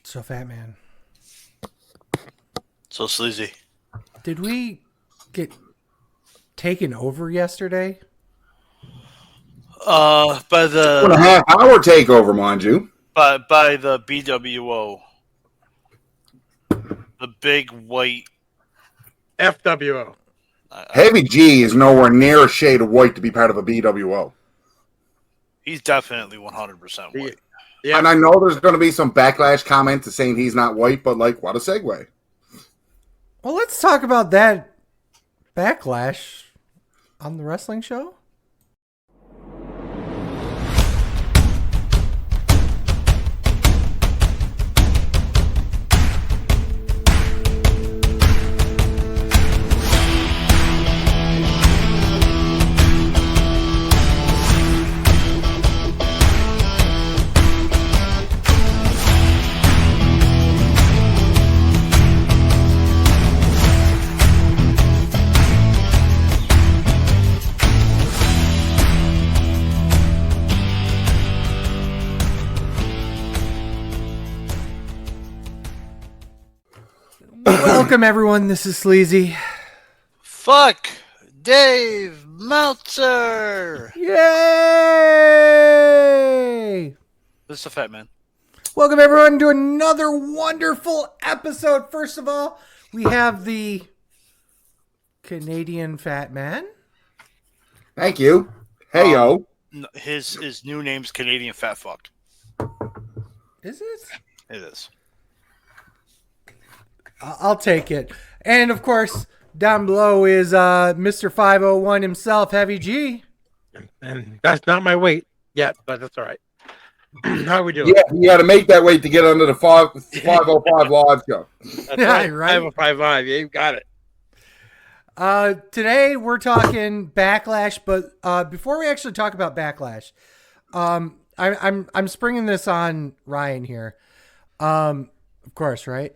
So, Fat Man, So sleazy. did we get taken over yesterday? By 2.5 hour takeover, mind you. by the BWO, the big white. FWO. Heavy G is nowhere near a shade of white to be part of a BWO. He's definitely 100% white. Yeah. And I know there's going to be some backlash comments saying he's not white, but like, what a segue. Well, let's talk about that backlash on the wrestling show. Welcome, everyone. This is Sleazy. Fuck Dave Meltzer. Yay! This is a Fat Man. Welcome, everyone, to another wonderful episode. First of all, we have the Canadian Fat Man. Thank you. Hey, yo. His new name's Canadian Fat Fuck. Is it? It is. I'll take it. And, of course, down below is Mr. 501 himself, Heavy G. And that's not my weight yet, but that's all right. How are we doing? Yeah, you got to make that weight to get under the 505 live show. That's Yeah, right. right. 555. Yeah, you got it. Today we're talking Backlash, but before we actually talk about Backlash, I'm springing this on Ryan here. Of course, right?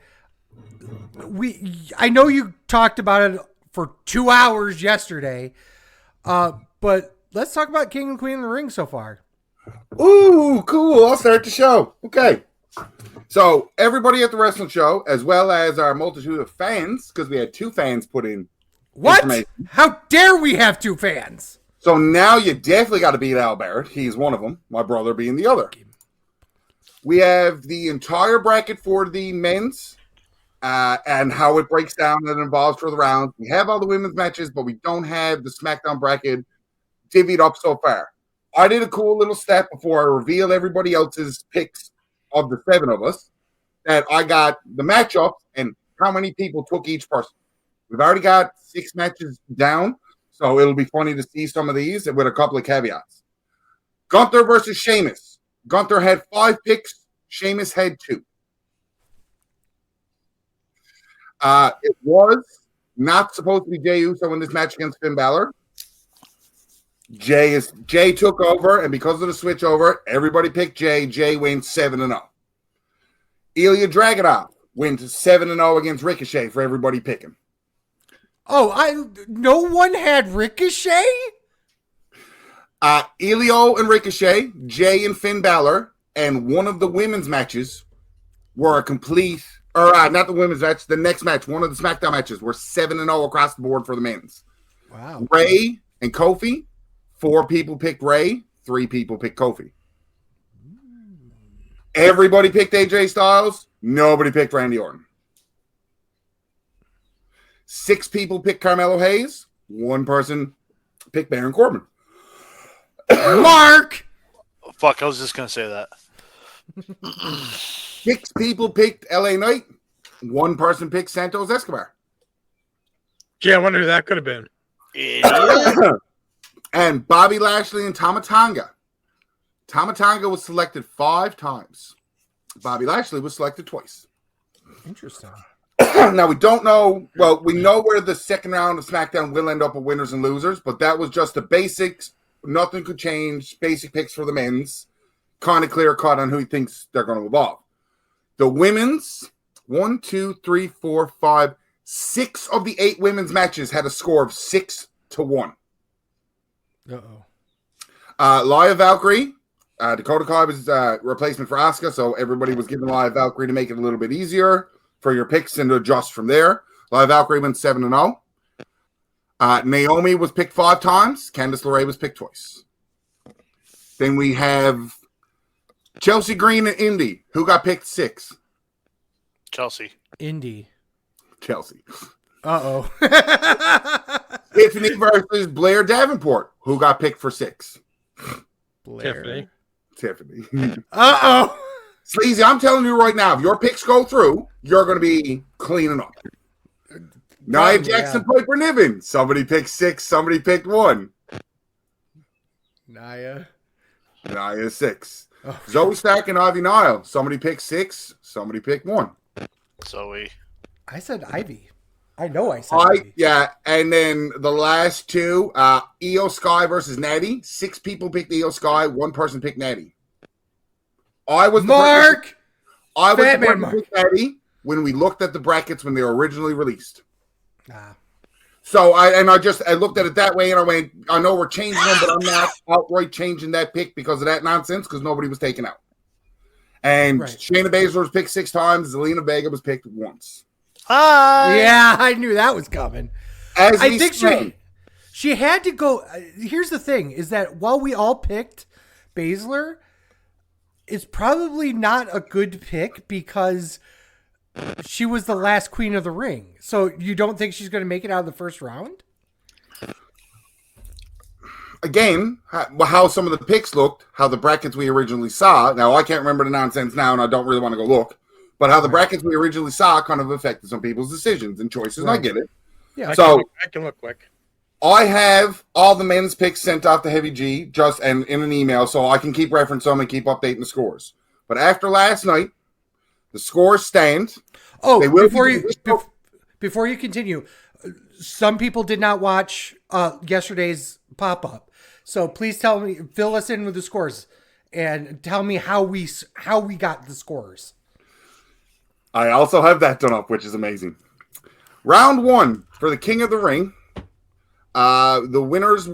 I know you talked about it for 2 hours yesterday, but let's talk about King and Queen of the Ring so far. Ooh, cool. I'll start the show. Okay. So, everybody at the wrestling show, as well as our multitude of fans, because we had 2 fans put in What? information. How dare we have 2 fans? So now you definitely got to beat Al Barrett. He's one of them, my brother being the other. We have the entire bracket for the men's and how it breaks down and involves for the rounds. We have all the women's matches, but we don't have the SmackDown bracket divvied up so far. I did a cool little step before I reveal everybody else's picks of the 7 of us that I got the matchups and how many people took each person. We've already got 6 matches down, so it'll be funny to see some of these with a couple of caveats. Gunther versus Sheamus. Gunther had 5 picks. Sheamus had 2. It was not supposed to be Jey Uso in this match against Finn Balor. Jey took over, and because of the switch over, everybody picked Jey. Jey wins 7-0. Ilya Dragunov wins 7-0 against Ricochet for everybody picking. Oh, no one had Ricochet? Elio and Ricochet, Jey and Finn Balor, and one of the women's matches were a complete, or not the women's match, the next match, one of the SmackDown matches were 7-0 across the board for the men's. Wow. Ray and Kofi, 4 people picked Ray, 3 people picked Kofi. Everybody picked AJ Styles, nobody picked Randy Orton. 6 people picked Carmelo Hayes, 1 person picked Baron Corbin. Mark! Fuck, I was just going to say that. 6 people picked LA Knight, 1 person picked Santos Escobar. Gee, I wonder who that could have been. And Bobby Lashley and Tama Tonga. Tama Tonga was selected 5 times. Bobby Lashley was selected twice. Interesting. Now, we don't know. Well, we know where the second round of SmackDown will end up with winners and losers, but that was just the basics. Nothing could change. Basic picks for the men's. Kind of clear cut on who he thinks they're going to evolve. The women's, 1, 2, 3, 4, 5, 6 of the 8 women's matches had a score of 6-1. Uh-oh. Laya Valkyrie Dakota Kai was replacement for Asuka, so everybody was given Live Valkyrie to make it a little bit easier for your picks and to adjust from there. Live Valkyrie went 7-0. Naomi was picked 5 times. Candice LeRae was picked twice. Then we have Chelsea Green and Indy. Who got picked 6? Chelsea. Indy. Chelsea. Uh-oh. Tiffany versus Blair Davenport. Who got picked for 6? Blair. Tiffany. Uh-oh. Sleazy, I'm telling you right now, if your picks go through, you're going to be cleaning up. Nia Jackson, Piper Niven. Somebody picked 6. Somebody picked 1. Nia 6. Oh. Zoe Stark and Ivy Nile. Somebody picked 6. Somebody picked 1. Zoe. I said Ivy. I know I said Ivy. Yeah, and then the last 2, Io Sky versus Natty. 6 people picked Io Sky. 1 person picked Natty. I was Mark. I was the person who picked Natty when we looked at the brackets when they were originally released. So I looked at it that way and I went, I know we're changing them, but I'm not outright changing that pick because of that nonsense because nobody was taken out. And Shayna Baszler was picked 6 times. Zelina Vega was picked once. Hi. Yeah, I knew that was coming. I think she had to go. Here's the thing: is that while we all picked Baszler, it's probably not a good pick because she was the last queen of the ring. So you don't think she's going to make it out of the first round? Again, how some of the picks looked, how the brackets we originally saw. Now, I can't remember the nonsense now, and I don't really want to go look. But how the brackets we originally saw kind of affected some people's decisions and choices. Right. And I get it. Yeah, so I can look quick. I have all the men's picks sent off to Heavy G and in an email, so I can keep referencing them and keep updating the scores. But after last night, the scores stand. Oh, before you continue, some people did not watch yesterday's pop-up. So please fill us in with the scores and tell me how we got the scores. I also have that done up, which is amazing. Round 1 for the King of the Ring. The winners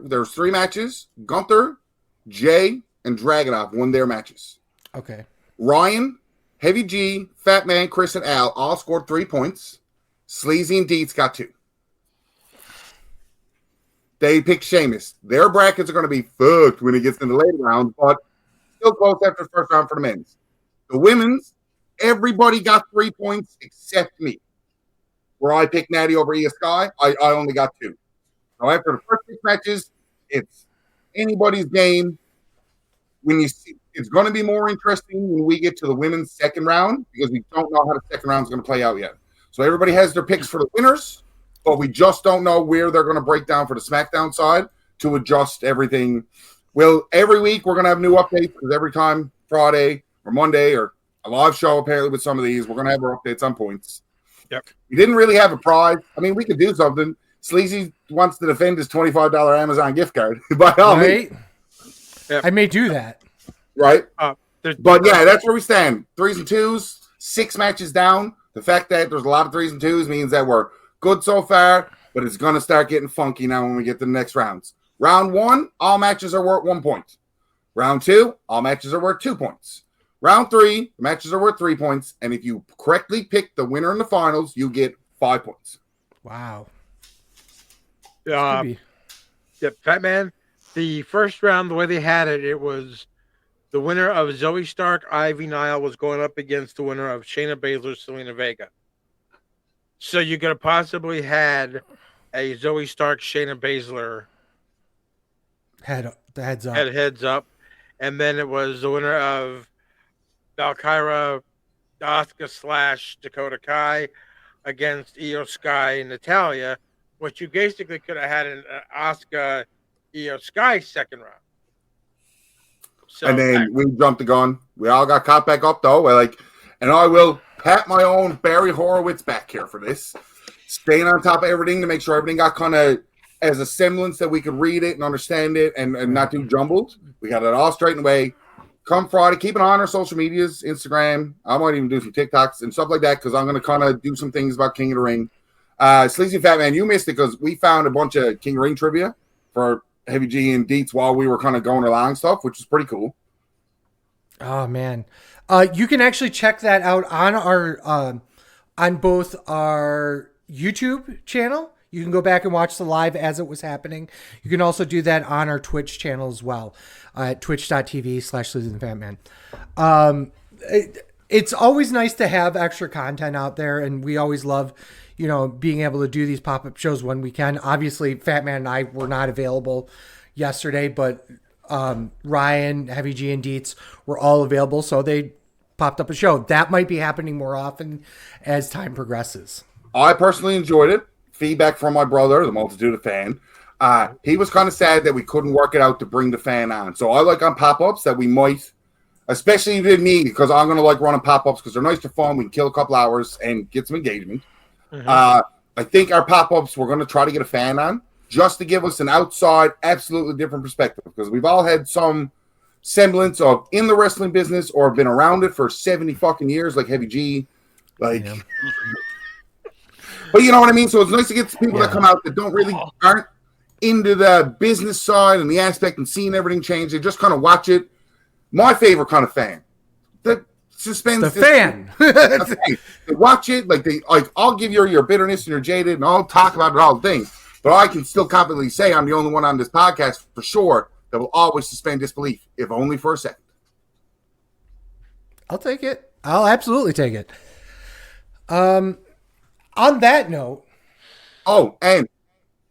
there's 3 matches. Gunther, Jay, and Dragunov won their matches. Okay. Ryan, Heavy G, Fat Man, Chris, and Al all scored 3 points. Sleazy and Deets got 2. They picked Sheamus. Their brackets are going to be fucked when it gets in the later round, but still close after the first round for the men's. The women's, everybody got 3 points except me. Where I picked Natty over Io Sky, I only got 2. Now, after the first 6 matches, it's anybody's game. When you see, it's going to be more interesting when we get to the women's second round because we don't know how the second round is going to play out yet. So everybody has their picks for the winners, but we just don't know where they're going to break down for the SmackDown side to adjust everything. Well, every week we're going to have new updates because every time Friday or Monday or a live show apparently with some of these, we're going to have our updates on points. Yep. We didn't really have a prize. I mean, we could do something. Sleazy wants to defend his $25 Amazon gift card. By all means. Yep. I may do that. Right? But yeah, that's where we stand. 3s and 2s, 6 matches down. The fact that there's a lot of 3s and 2s means that we're good so far, but it's going to start getting funky now when we get to the next rounds. Round 1, all matches are worth 1 point. Round 2, all matches are worth 2 points. Round 3, the matches are worth 3 points. And if you correctly pick the winner in the finals, you get 5 points. Wow. Yeah, Fat Man, the first round, the way they had it, it was the winner of Zoe Stark, Ivy Nile was going up against the winner of Shayna Baszler, Zelina Vega. So you could have possibly had a Zoe Stark, Shayna Baszler heads up. And then it was the winner of Valkyra, Asuka / Dakota Kai against Io Sky and Natalya, which you basically could have had an Asuka Io Sky second round. So, and then we jumped the gun. We all got caught back up though. And I will pat my own Barry Horowitz back here for this. Staying on top of everything to make sure everything got kind of as a semblance that we could read it and understand it and not too jumbled. We got it all straightened away. Come Friday, keep an eye on our social medias, Instagram. I might even do some TikToks and stuff like that because I'm going to kind of do some things about King of the Ring. Sleazy Fat Man, you missed it because we found a bunch of King of the Ring trivia for Heavy G and Deets while we were kind of going along stuff, which is pretty cool. Oh man, you can actually check that out on our on both our YouTube channel. You can go back and watch the live as it was happening. You can also do that on our Twitch channel as well, at twitch.tv/Sleazy and The Fatman. It's always nice to have extra content out there, and we always love, being able to do these pop-up shows when we can. Obviously, Fatman and I were not available yesterday, but Ryan, Heavy G, and Dietz were all available, so they popped up a show. That might be happening more often as time progresses. I personally enjoyed it. Feedback from my brother, the Multitude of Fan. He was kind of sad that we couldn't work it out to bring the fan on. So I like on pop-ups that we might, especially with me, because I'm going to like running pop-ups because they're nice to fun. We can kill a couple hours and get some engagement. Mm-hmm. I think our pop-ups, we're going to try to get a fan on just to give us an outside, absolutely different perspective, because we've all had some semblance of in the wrestling business or been around it for 70 fucking years, like Heavy G. Yeah. But you know what I mean? So it's nice to get people that come out that aren't into the business side and the aspect and seeing everything change. They just kind of watch it. My favorite kind of fan. The suspense. The fan. They watch it, I'll give your bitterness and your jaded and I'll talk about it all the things. But I can still confidently say I'm the only one on this podcast for sure that will always suspend disbelief, if only for a second. I'll take it. I'll absolutely take it. On that note. Oh, and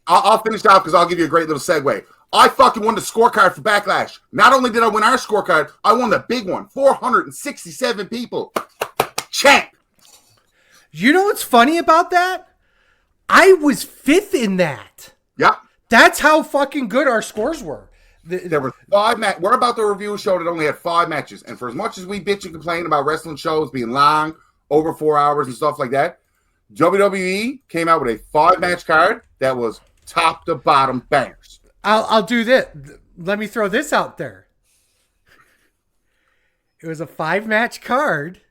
I'll finish off because I'll give you a great little segue. I fucking won the scorecard for Backlash. Not only did I win our scorecard, I won the big one. 467 people. Champ. You know what's funny about that? I was 5th in that. Yeah. That's how fucking good our scores were. There were 5 matches. We're about to review a show that only had 5 matches. And for as much as we bitch and complain about wrestling shows being long, over 4 hours and stuff like that, WWE came out with a 5-match card that was top to bottom bangers. I'll do this. Let me throw this out there. It was a 5-match card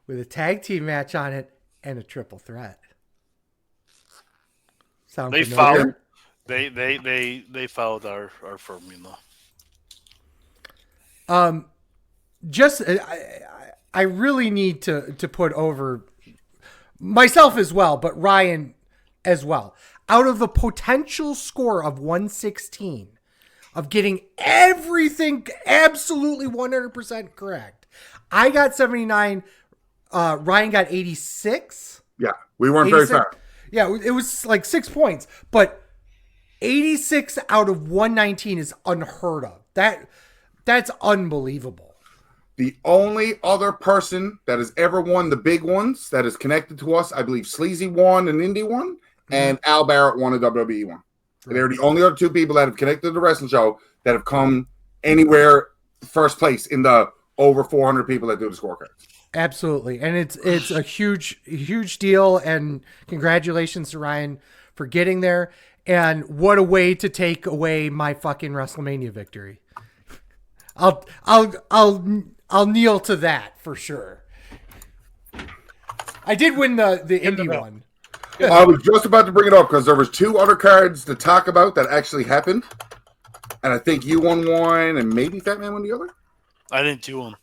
with a tag team match on it and a triple threat. Sound familiar? They followed our formula. I really need to put over myself as well, but Ryan as well. Out of the potential score of 116, of getting everything absolutely 100% correct, I got 79. Ryan got 86. Yeah, we weren't very far. Yeah, it was like 6 points, but 86 out of 119 is unheard of. That's unbelievable. The only other person that has ever won the big ones that is connected to us, I believe Sleazy won an indie one, and Al Barrett won a WWE one. Right. They're the only other 2 people that have connected to the wrestling show that have come anywhere first place in the over 400 people that do the scorecards. Absolutely. And it's a huge deal, and congratulations to Ryan for getting there. And what a way to take away my fucking WrestleMania victory. I'll kneel to that for sure. I did win the indie one. I was just about to bring it up because there was 2 other cards to talk about that actually happened. And I think you won one and maybe Fatman won the other. I didn't do them.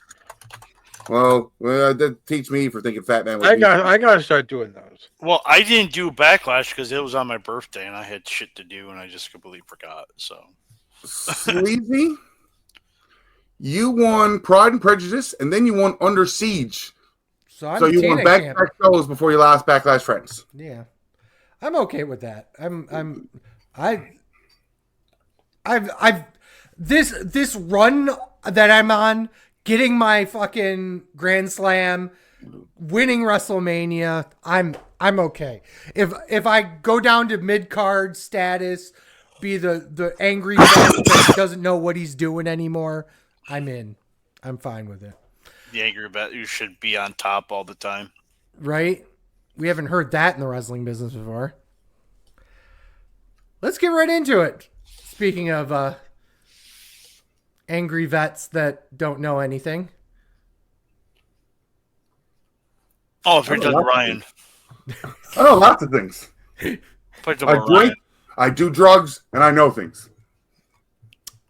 Well, that teach me for thinking Fatman was I got to start doing those. Well, I didn't do Backlash because it was on my birthday and I had shit to do and I just completely forgot. So, Sleazy, you won Pride and Prejudice and then you won Under Siege. So you won back-to-back shows before you lost Backlash Friends. Yeah, I'm okay with that. I've this run that I'm on, getting my fucking Grand Slam, winning WrestleMania. I'm okay. If I go down to mid card status, be the angry vet that doesn't know what he's doing anymore, I'm in. I'm fine with it. The angry vet, you should be on top all the time. Right? We haven't heard that in the wrestling business before. Let's get right into it. Speaking of angry vets that don't know anything. Oh, if you're Doug Ryan. I know lots of things. I drink, I do drugs, and I know things.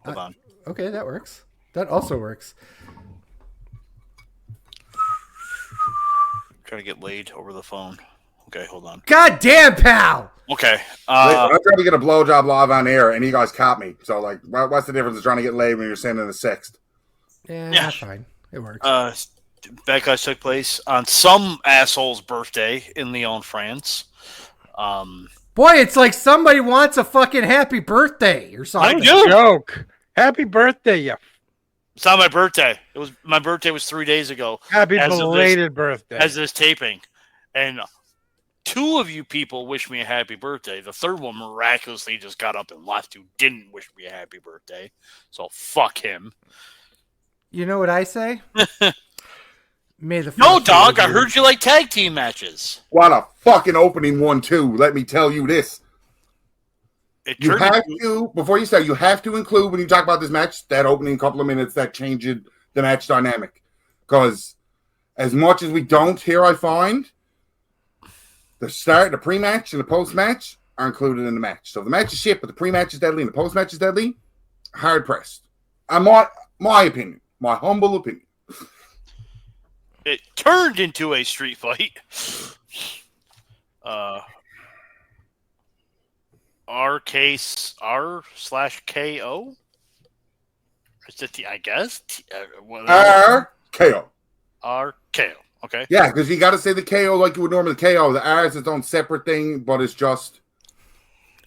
Hold on. Okay, that works. That also works. Trying to get laid over the phone. Okay, hold on. God damn, pal. Okay. I'm trying to get a blowjob live on air, and you guys caught me. So, like, what's the difference in trying to get laid when you're sending a sext? Yeah, fine. It works. Backlash took place on some asshole's birthday in Lyon, France. Boy, it's like somebody wants a fucking happy birthday or something. I do. Joke. Happy birthday, you. It's not my birthday. My birthday was 3 days ago. Happy belated birthday. As this taping. And 2 of you people wish me a happy birthday. The third one miraculously just got up and left who didn't wish me a happy birthday. So fuck him. You know what I say? May the No, dog. I heard you like tag team matches. What a fucking opening one, too. Let me tell you this. You have to, before you start, you have to include, when you talk about this match, that opening couple of minutes that changed the match dynamic. Because as much as we don't here, I find, the pre-match and the post-match are included in the match. So the match is shit, but the pre-match is deadly and the post-match is deadly. Hard pressed. My opinion. My humble opinion. It turned into a street fight. R/KO? Is it I guess? RKO. RKO. Okay. Yeah, because you got to say the KO like you would normally KO. The R is its own separate thing, but it's just...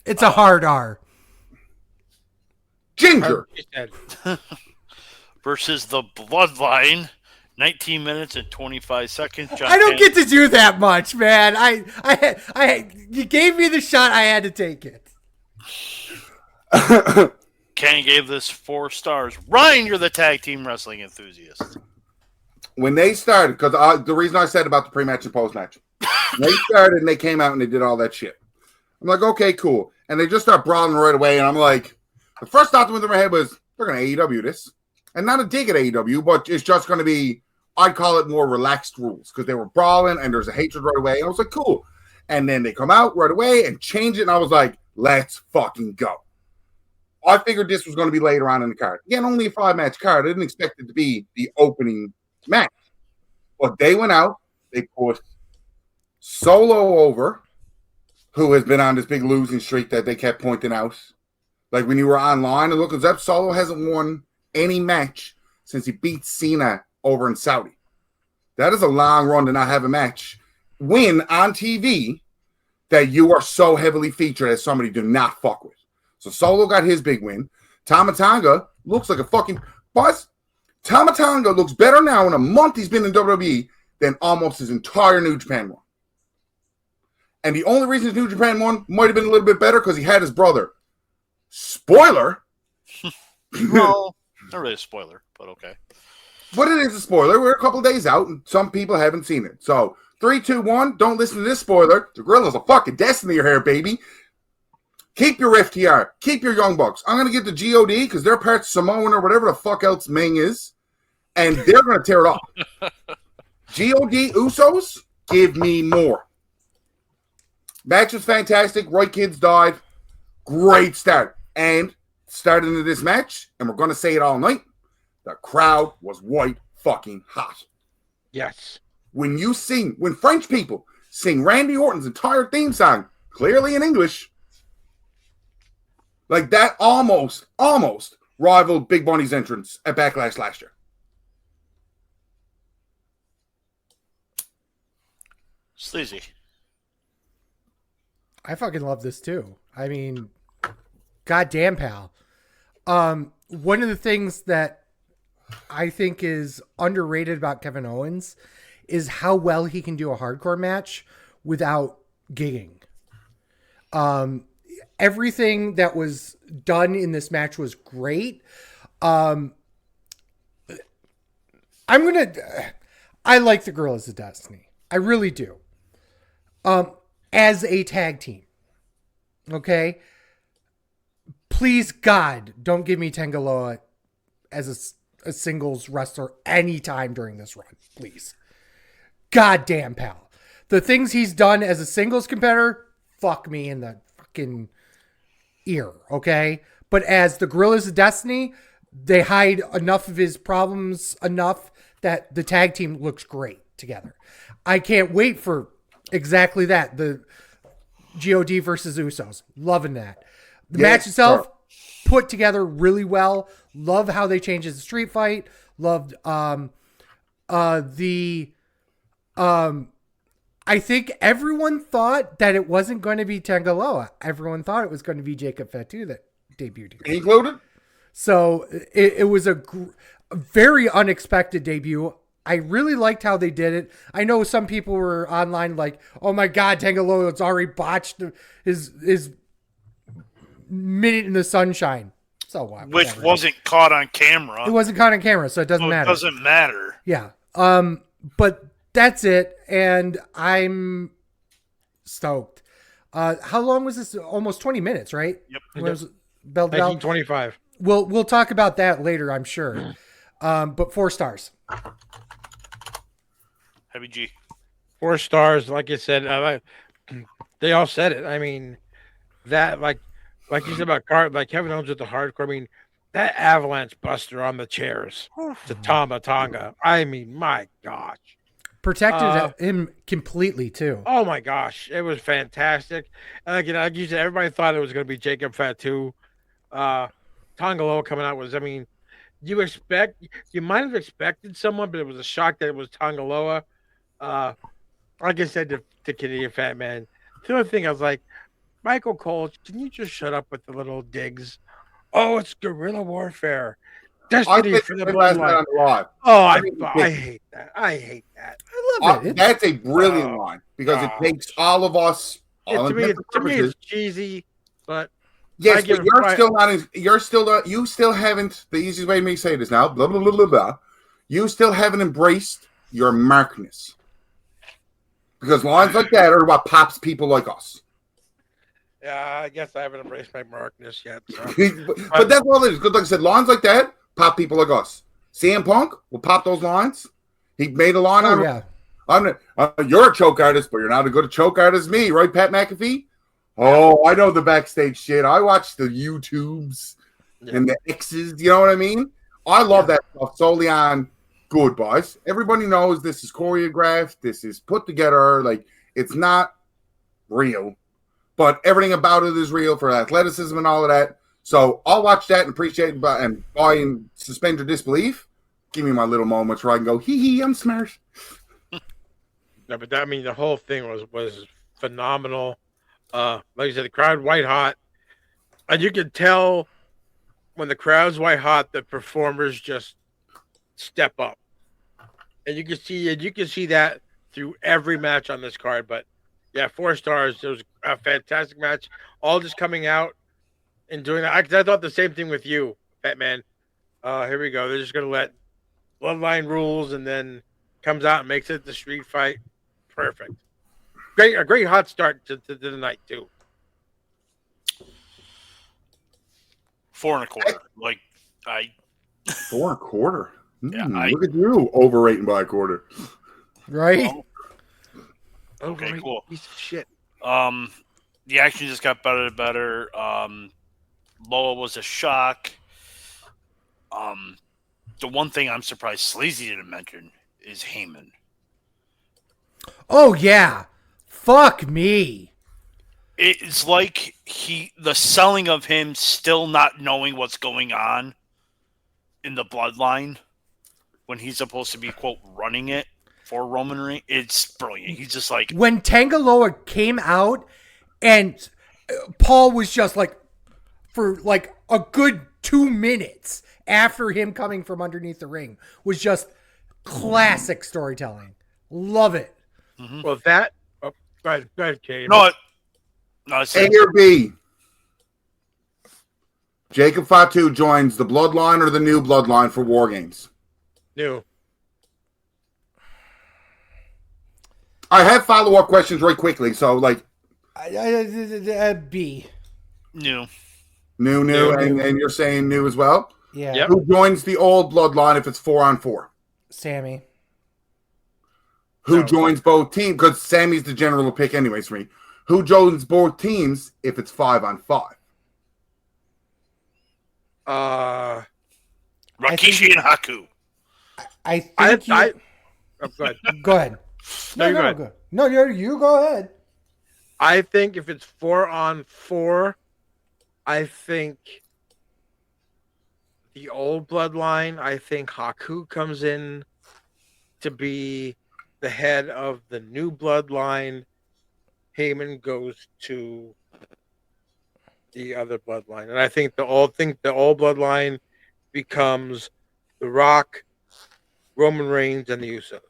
It's a hard R. Ginger. Versus the Bloodline. 19 minutes and 25 seconds. I don't get to do that much, man. You gave me the shot. I had to take it. Kenny gave this 4 stars. Ryan, you're the tag team wrestling enthusiast. When they started, because the reason I said about the pre-match and post-match, they started and they came out and they did all that shit. I'm like, okay, cool. And they just start brawling right away. And I'm like, the first thought that went through my head was, they're going to AEW this. And not a dig at AEW, but it's just going to be, I'd call it more relaxed rules because they were brawling and there's a hatred right away. And I was like, cool. And then they come out right away and change it. And I was like, let's fucking go. I figured this was going to be later on in the card. Again, only a 5-match card. I didn't expect it to be the opening match. But they went out. They put Solo over, who has been on this big losing streak that they kept pointing out. Like when you were online and looking up, Solo hasn't won any match since he beat Cena over in Saudi. That is a long run to not have a match win on TV that you are so heavily featured as somebody do not fuck with. So Solo got his big win. Tama Tonga looks like a fucking buzz. Tama Tonga looks better now in a month he's been in WWE than almost his entire New Japan run. And the only reason his New Japan one might have been a little bit better because he had his brother. Spoiler. Well, not really a spoiler, but okay. But it is a spoiler. We're a couple of days out, and some people haven't seen it. So, 3, 2, 1, don't listen to this spoiler. The Gorilla's a fucking Destiny here, baby. Keep your FTR. Keep your Young Bucks. I'm going to get the GOD because they're part of Samoan or whatever the fuck else Ming is, and they're going to tear it off. GOD Usos, give me more. Match was fantastic. Right Kids died. Great start. And started into this match, and we're going to say it all night, the crowd was white fucking hot. Yes. When French people sing Randy Orton's entire theme song, clearly in English, like that almost rivaled Big Bunny's entrance at Backlash last year. Sleazy. I fucking love this too. I mean, goddamn, pal. One of the things that I think is underrated about Kevin Owens is how well he can do a hardcore match without gigging. Everything that was done in this match was great. I like the Gorillas of Destiny. I really do. As a tag team. Okay? Please, God, don't give me Tangaloa as a singles wrestler anytime during this run. Please. Goddamn, pal. The things he's done as a singles competitor, fuck me in the fucking ear, okay? But as the Gorillas of Destiny, they hide enough of his problems enough that the tag team looks great. together. I can't wait for exactly that. The God versus Usos. Loving that. The match itself put together really well. Love how they changed the street fight. Loved I think everyone thought that it wasn't going to be Tangaloa. Everyone thought it was going to be Jacob Fatu that debuted here. Included? So it was a very unexpected debut. I really liked how they did it. I know some people were online like, oh my God, Tangaloa's already botched his minute in the sunshine. So what? Which whatever. Wasn't caught on camera. It wasn't caught on camera, so it doesn't matter. It doesn't matter. Yeah. But that's it, and I'm stoked. How long was this? Almost 20 minutes, right? Yep. Was bell 1925. We'll talk about that later, I'm sure. But 4 stars. Heavy G. 4 stars, like you said. They all said it. I mean, that like you said about like Kevin Owens with the hardcore. I mean, that avalanche buster on the chairs to Tama Tonga. I mean, my gosh. Protected him completely too. Oh my gosh, it was fantastic. And again, like you said, everybody thought it was going to be Jacob Fatu. Tongaloa coming out was, I mean, you might have expected someone, but it was a shock that it was Tongaloa. Like I said to Canadian Fat Man, the other thing I was like, Michael Cole, can you just shut up with the little digs? Oh, it's guerrilla warfare. Destiny for the bloodline. Oh, I hate that. I hate that. I love it. That's a brilliant line because it takes all of us. To me, it's cheesy, but yes, but you still haven't. The easiest way to me say this now, blah blah blah blah blah. You still haven't embraced your markness because lines like that are what pops people like us. Yeah, I guess I haven't embraced my markness yet. So. but that's all it is. Because like I said, lines like that pop people like us. CM Punk will pop those lines. He made a line you're a choke artist, but you're not as good a choke artist as me, right, Pat McAfee? Oh, I know the backstage shit. I watch the YouTubes and the X's. You know what I mean? I love that stuff solely on good, boys. Everybody knows this is choreographed. This is put together. Like, it's not real, but everything about it is real for athleticism and all of that. So I'll watch that and appreciate it and buy and suspend your disbelief. Give me my little moments where I can go, hee, I'm smart. No, but I mean, the whole thing was phenomenal. Like I said, the crowd white hot. And you can tell when the crowd's white hot, the performers just step up. And you can see that through every match on this card. But yeah, 4 stars. It was a fantastic match. All just coming out and doing that. I thought the same thing with you, Batman. Here we go. They're just going to let Bloodline rules and then comes out and makes it the street fight. Perfect. A great hot start to the night, too. 4 1/4. Like, 4 1/4. Yeah, look at you overrating by a quarter. Right? Okay, cool. Piece of shit. The action just got better and better. Loa was a shock. The one thing I'm surprised Sleazy didn't mention is Heyman. Oh yeah, fuck me. It's like the selling of him still not knowing what's going on in the bloodline when he's supposed to be, quote, running it for Roman Reigns. It's brilliant. He's just like, when Tangaloa came out and Paul was just like, for like a good 2 minutes after him coming from underneath the ring, was just classic storytelling. Love it. Mm-hmm. Well, that. Oh, go ahead, Kay. No, A or B. Jacob Fatu joins the Bloodline or the new Bloodline for War Games? New. I have follow-up questions right quickly. So, like, B. New. And you're saying new as well? Yeah. Yep. Who joins the old Bloodline if it's 4-on-4? Sammy. Who joins both teams? Because Sammy's the general pick anyways for me. Who joins both teams if it's 5-on-5? Rikishi and Haku. I Go ahead. Go ahead. No, you go ahead. Go. No, you go ahead. I think if it's 4-on-4, I think the old bloodline, I think Haku comes in to be the head of the new bloodline. Heyman goes to the other bloodline. And I think the old bloodline becomes The Rock, Roman Reigns, and the Usos.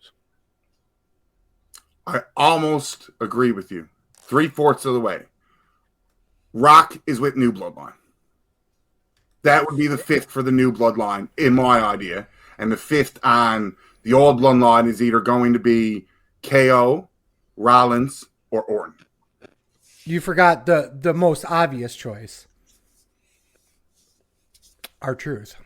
I almost agree with you. 3/4 of the way. Rock is with New Bloodline. That would be the 5th for the New Bloodline, in my idea. And the 5th on the old bloodline is either going to be KO, Rollins, or Orton. You forgot the most obvious choice. R-Truth.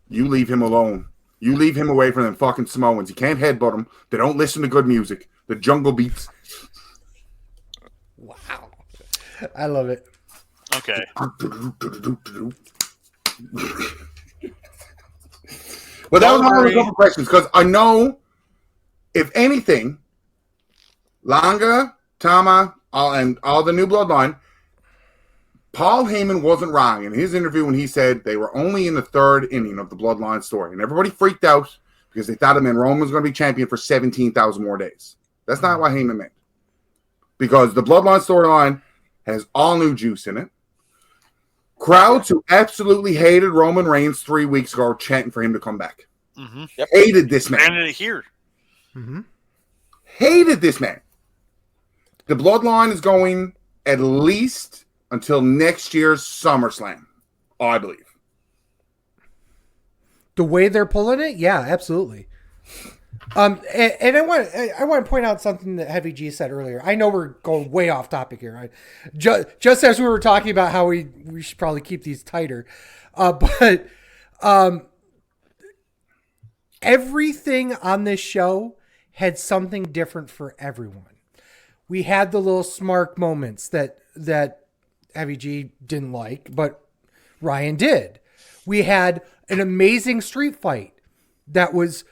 You leave him alone. You leave him away from them fucking Samoans. You can't headbutt them. They don't listen to good music. The jungle beats. Wow. I love it. Okay. But that was only a couple questions, because I know, if anything, Langa, Tama, and all the New Bloodline, Paul Heyman wasn't wrong in his interview when he said they were only in the 3rd inning of the Bloodline story. And everybody freaked out because they thought Roman was going to be champion for 17,000 more days. That's not what Heyman meant. Because the Bloodline storyline has all new juice in it. Crowds who absolutely hated Roman Reigns 3 weeks ago are chanting for him to come back. Mm-hmm. Hated this man. And it here. Mm-hmm. Hated this man. The Bloodline is going at least until next year's SummerSlam, I believe. The way they're pulling it, yeah, absolutely. And I want to point out something that Heavy G said earlier. I know we're going way off topic here. Right? Just as we were talking about how we should probably keep these tighter, but everything on this show had something different for everyone. We had the little smart moments that Heavy G didn't like, but Ryan did. We had an amazing street fight that was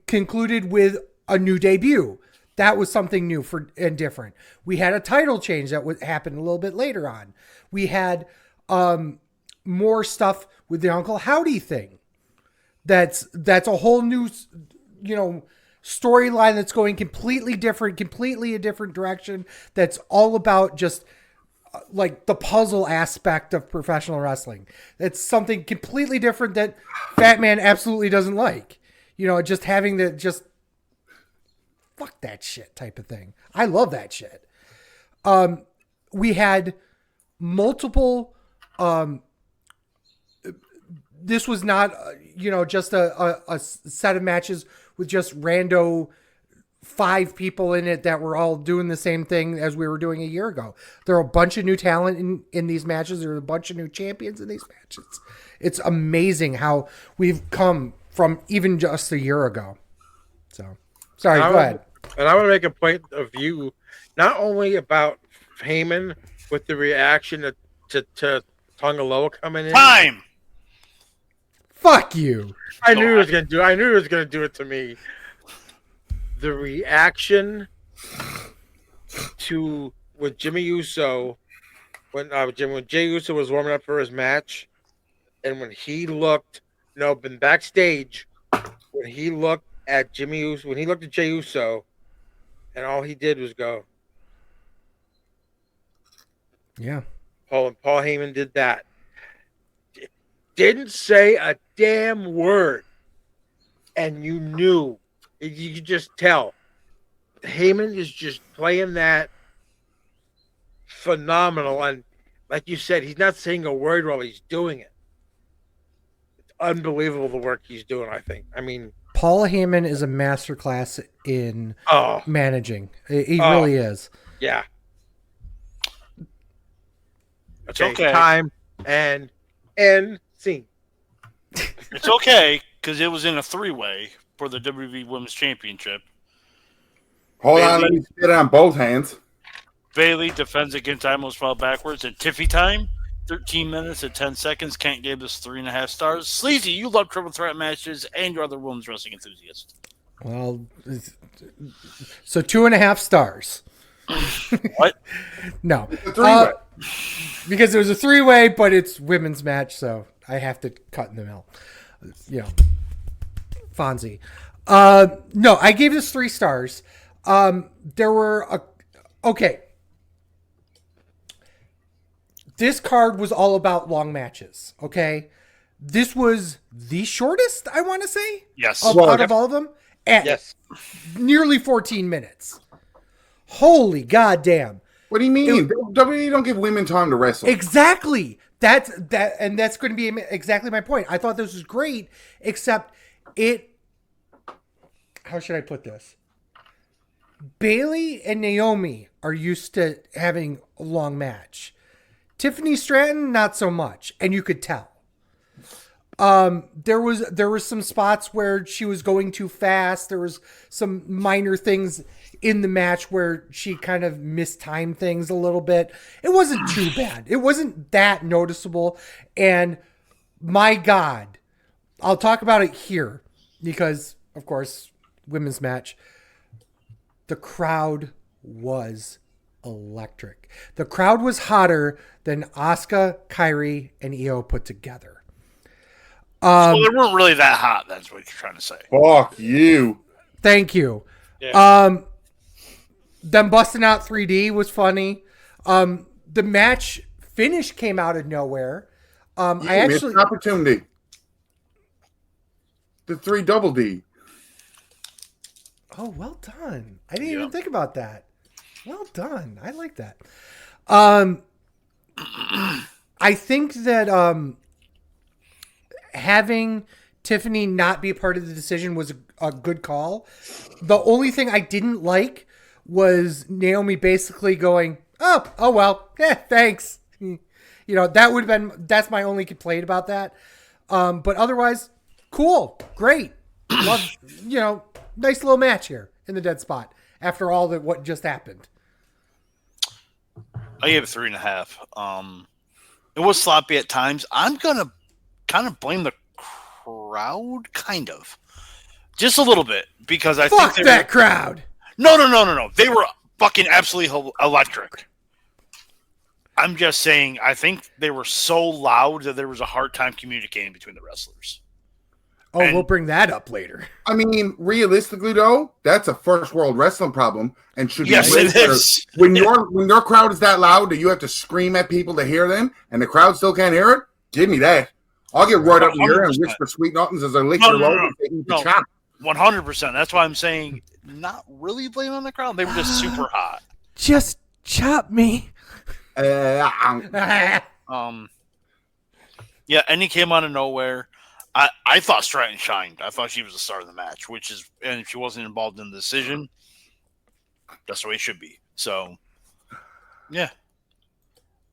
concluded with a new debut. That was something new and different. We had a title change that would happen a little bit later on. We had more stuff with the Uncle Howdy thing. That's a whole new, storyline that's going completely a different direction. That's all about just like the puzzle aspect of professional wrestling. It's something completely different that Fatman absolutely doesn't like. Just having the just fuck that shit type of thing. I love that shit. We had multiple. This was not, just a set of matches with just rando 5 people in it that were all doing the same thing as we were doing a year ago. There are a bunch of new talent in these matches. There are a bunch of new champions in these matches. It's amazing how we've come from even just a year ago. So, sorry, go ahead. And I want to make a point of view, not only about Heyman with the reaction to Tongaloa coming in. Time! Fuck you. I knew he was going to do it to me. The reaction to with Jimmy Uso when Jay Uso was warming up for his match, and when he looked, been backstage, when he looked at Jimmy Uso, when he looked at Jay Uso, and all he did was go. Yeah. Paul Heyman did that. Didn't say a damn word, and you knew. You could just tell. Heyman is just playing that phenomenal. And like you said, he's not saying a word while he's doing it. It's unbelievable the work he's doing, I think. I mean, Paul Heyman is a masterclass in managing. He really is. Yeah. It's okay. Time and scene. It's okay, because it was in a 3-way for the WWE Women's Championship. Hold on, let me sit on both hands. Bayley defends against I Almost Fell Backwards at Tiffy time. 13 minutes and 10 seconds. Kent gave us 3.5 stars. Sleazy, you love triple threat matches and you're other women's wrestling enthusiast. Well, so 2.5 stars. What? No. It's a three-way. Because it was a 3-way, but it's women's match, so I have to cut in the middle. You know, Fonzie. No, I gave this 3 stars. There were okay. This card was all about long matches. Okay, this was the shortest, I want to say. Yes. Out of all of them, at nearly 14 minutes. Holy goddamn! What do you mean? WWE don't give women time to wrestle. Exactly. That's going to be exactly my point. I thought this was great, except it. How should I put this? Bayley and Naomi are used to having a long match. Tiffany Stratton, not so much, and you could tell. There was some spots where she was going too fast. There was some minor things in the match where she kind of mistimed things a little bit. It wasn't too bad. It wasn't that noticeable. And my God, I'll talk about it here because, of course, women's match. The crowd was electric. The crowd was hotter than Asuka, Kairi, and Io put together. So they weren't really that hot. That's what you're trying to say. Fuck you. Thank you. Yeah. Them busting out 3D was funny. The match finish came out of nowhere. I actually missed an opportunity. The 3 double D. Oh, well done. I didn't even think about that. Well done. I like that. I think that having Tiffany not be a part of the decision was a good call. The only thing I didn't like was Naomi basically going, oh well, thanks. You know, that's my only complaint about that. But otherwise, cool, great. Love, nice little match here in the dead spot after all that what just happened. I gave it 3.5. It was sloppy at times. I'm gonna kind of blame the crowd, kind of, just a little bit, because I Fuck think that crowd. No. They were fucking absolutely electric. I'm just saying, I think they were so loud that there was a hard time communicating between the wrestlers. Oh, we'll bring that up later. I mean, realistically though, that's a first world wrestling problem, and should Yes, be it is. when your crowd is that loud that you have to scream at people to hear them, and the crowd still can't hear it. Give me that. I'll get right up here and whisper sweet nothings as I lick your load and eat the chop. 100%. That's why I'm saying not really blame on the crowd. They were just super hot. Just chop me. Yeah, and he came out of nowhere. I thought Stratton shined. I thought she was the star of the match, and if she wasn't involved in the decision, that's the way it should be. So, yeah.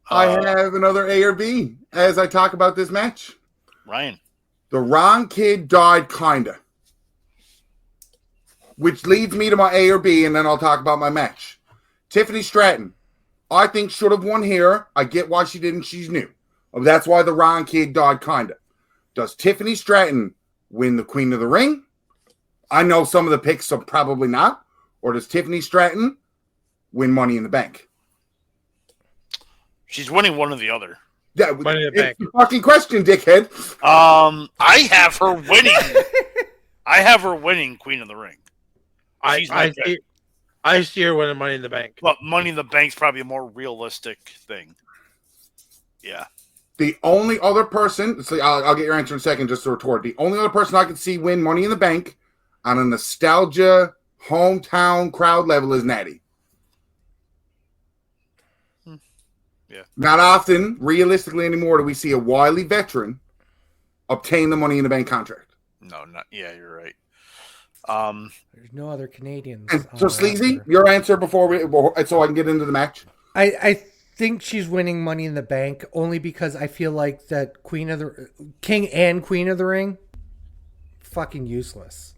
I have another A or B as I talk about this match. Ryan. The wrong kid died, kinda. Which leads me to my A or B, and then I'll talk about my match. Tiffany Stratton, I think should have won here. I get why she didn't. She's new. That's why the wrong kid died, kinda. Does Tiffany Stratton win the Queen of the Ring? I know some of the picks are probably not. Or does Tiffany Stratton win Money in the Bank? She's winning one or the other. Yeah, Money in the Bank. Fucking question, dickhead. I have her winning. I have her winning Queen of the Ring. I see her winning Money in the Bank. But Money in the Bank's probably a more realistic thing. Yeah. The only other person, so I'll get your answer in a second just to retort. The only other person I can see win Money in the Bank on a nostalgia hometown crowd level is Natty. Yeah. Not often, realistically anymore, do we see a wily veteran obtain the Money in the Bank contract. No, not. Yeah, you're right. There's no other Canadians. And so, Sleazy, your answer so I can get into the match. I think she's winning Money in the Bank only because I feel like that King and Queen of the Ring, fucking useless.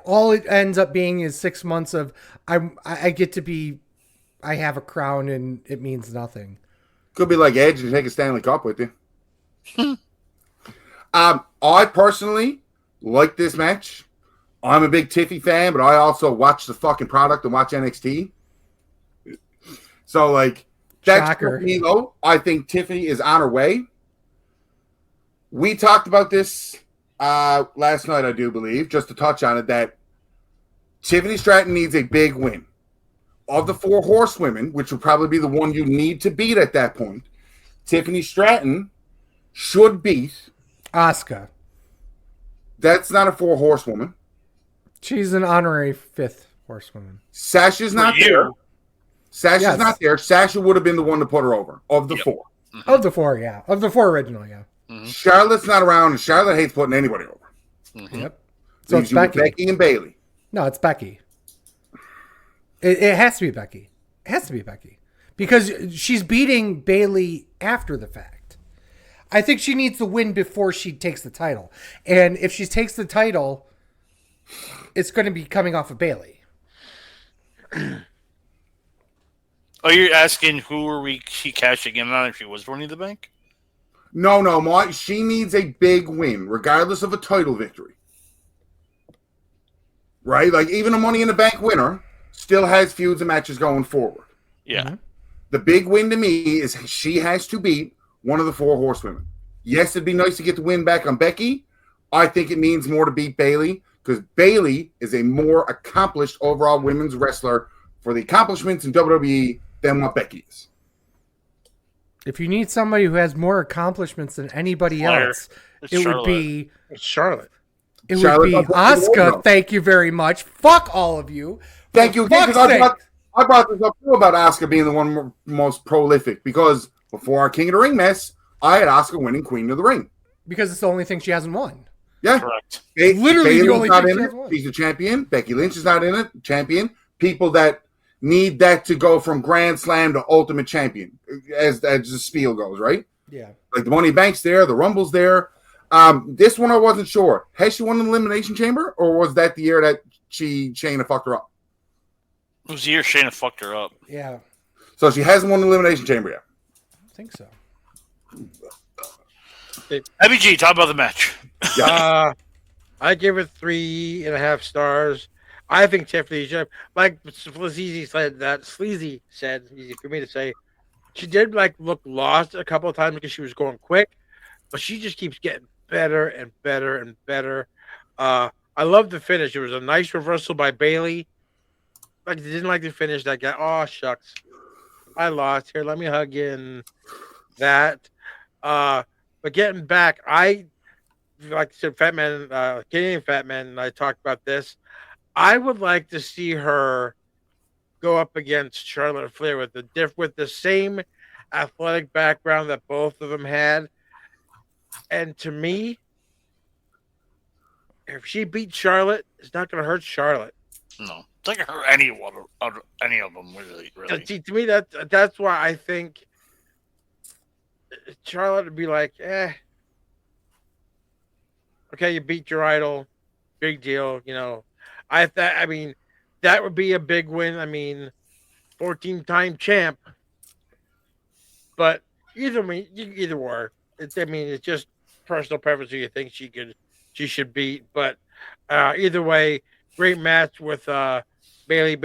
All it ends up being is 6 months of I get to be, I have a crown and it means nothing. Could be like Edge and take a Stanley Cup with you. I personally like this match. I'm a big Tiffy fan, but I also watch the fucking product and watch NXT. So, like, that's for me, though. I think Tiffany is on her way. We talked about this last night, I do believe, just to touch on it, that Tiffany Stratton needs a big win. Of the 4 horsewomen, which would probably be the one you need to beat at that point, Tiffany Stratton should beat Asuka. That's not a 4 horsewoman. She's an honorary 5th horsewoman. Sasha's not there. Sasha's not there. Sasha would have been the one to put her over of the 4. Mm-hmm. Of the 4, yeah. Of the 4 original, yeah. Mm-hmm. Charlotte's not around, and Charlotte hates putting anybody over. Mm-hmm. Yep. So it's Becky and Bayley. No, it's Becky. It has to be Becky. It has to be Becky. Because she's beating Bayley after the fact. I think she needs to win before she takes the title. And if she takes the title, it's going to be coming off of Bayley. Oh, you're asking who are she cashing in on if she was winning the bank? No. She needs a big win, regardless of a title victory. Right? Like, even a Money in the Bank winner still has feuds and matches going forward. Yeah. Mm-hmm. The big win to me is she has to beat one of the 4 horsewomen. Yes, it'd be nice to get the win back on Becky. I think it means more to beat Bayley because Bayley is a more accomplished overall women's wrestler for the accomplishments in WWE than what Becky is. If you need somebody who has more accomplishments than anybody else, it would be Charlotte. It would be Asuka. Thank you very much. Fuck all of you. Thank you again, because I brought this up too about Asuka being the one most prolific because before our King of the Ring mess, I had Asuka winning Queen of the Ring. Because it's the only thing she hasn't won. Yeah. Correct. Literally the only thing she hasn't won. She's a champion. Becky Lynch is not in it. Champion. People that need that to go from Grand Slam to Ultimate Champion, as the spiel goes, right? Yeah. Like the Money Bank's there, the Rumble's there. This one I wasn't sure. Has she won an Elimination Chamber, or was that the year that Shayna fucked her up? It was the year Shayna fucked her up. Yeah. So she hasn't won an Elimination Chamber yet. I think so. Heavy G, talk about the match. I give it 3.5 stars. I think Tiffany, like Sleazy said, easy for me to say, she did look lost a couple of times because she was going quick, but she just keeps getting better and better and better. I love the finish. It was a nice reversal by Bayley. Didn't like the finish. That guy, oh shucks, I lost. Here, let me hug you and that. But getting back, like I said, Fatman, Canadian Fatman, and I talked about this. I would like to see her go up against Charlotte Flair with the same athletic background that both of them had. And to me, if she beats Charlotte, it's not going to hurt Charlotte. No, it's not going to hurt any of them, really. See, to me, that's why I think Charlotte would be like, okay, you beat your idol, big deal, I mean, that would be a big win. I mean, 14-time champ. But either way, it's just personal preference who you think she should beat. But either way, great match with Bayley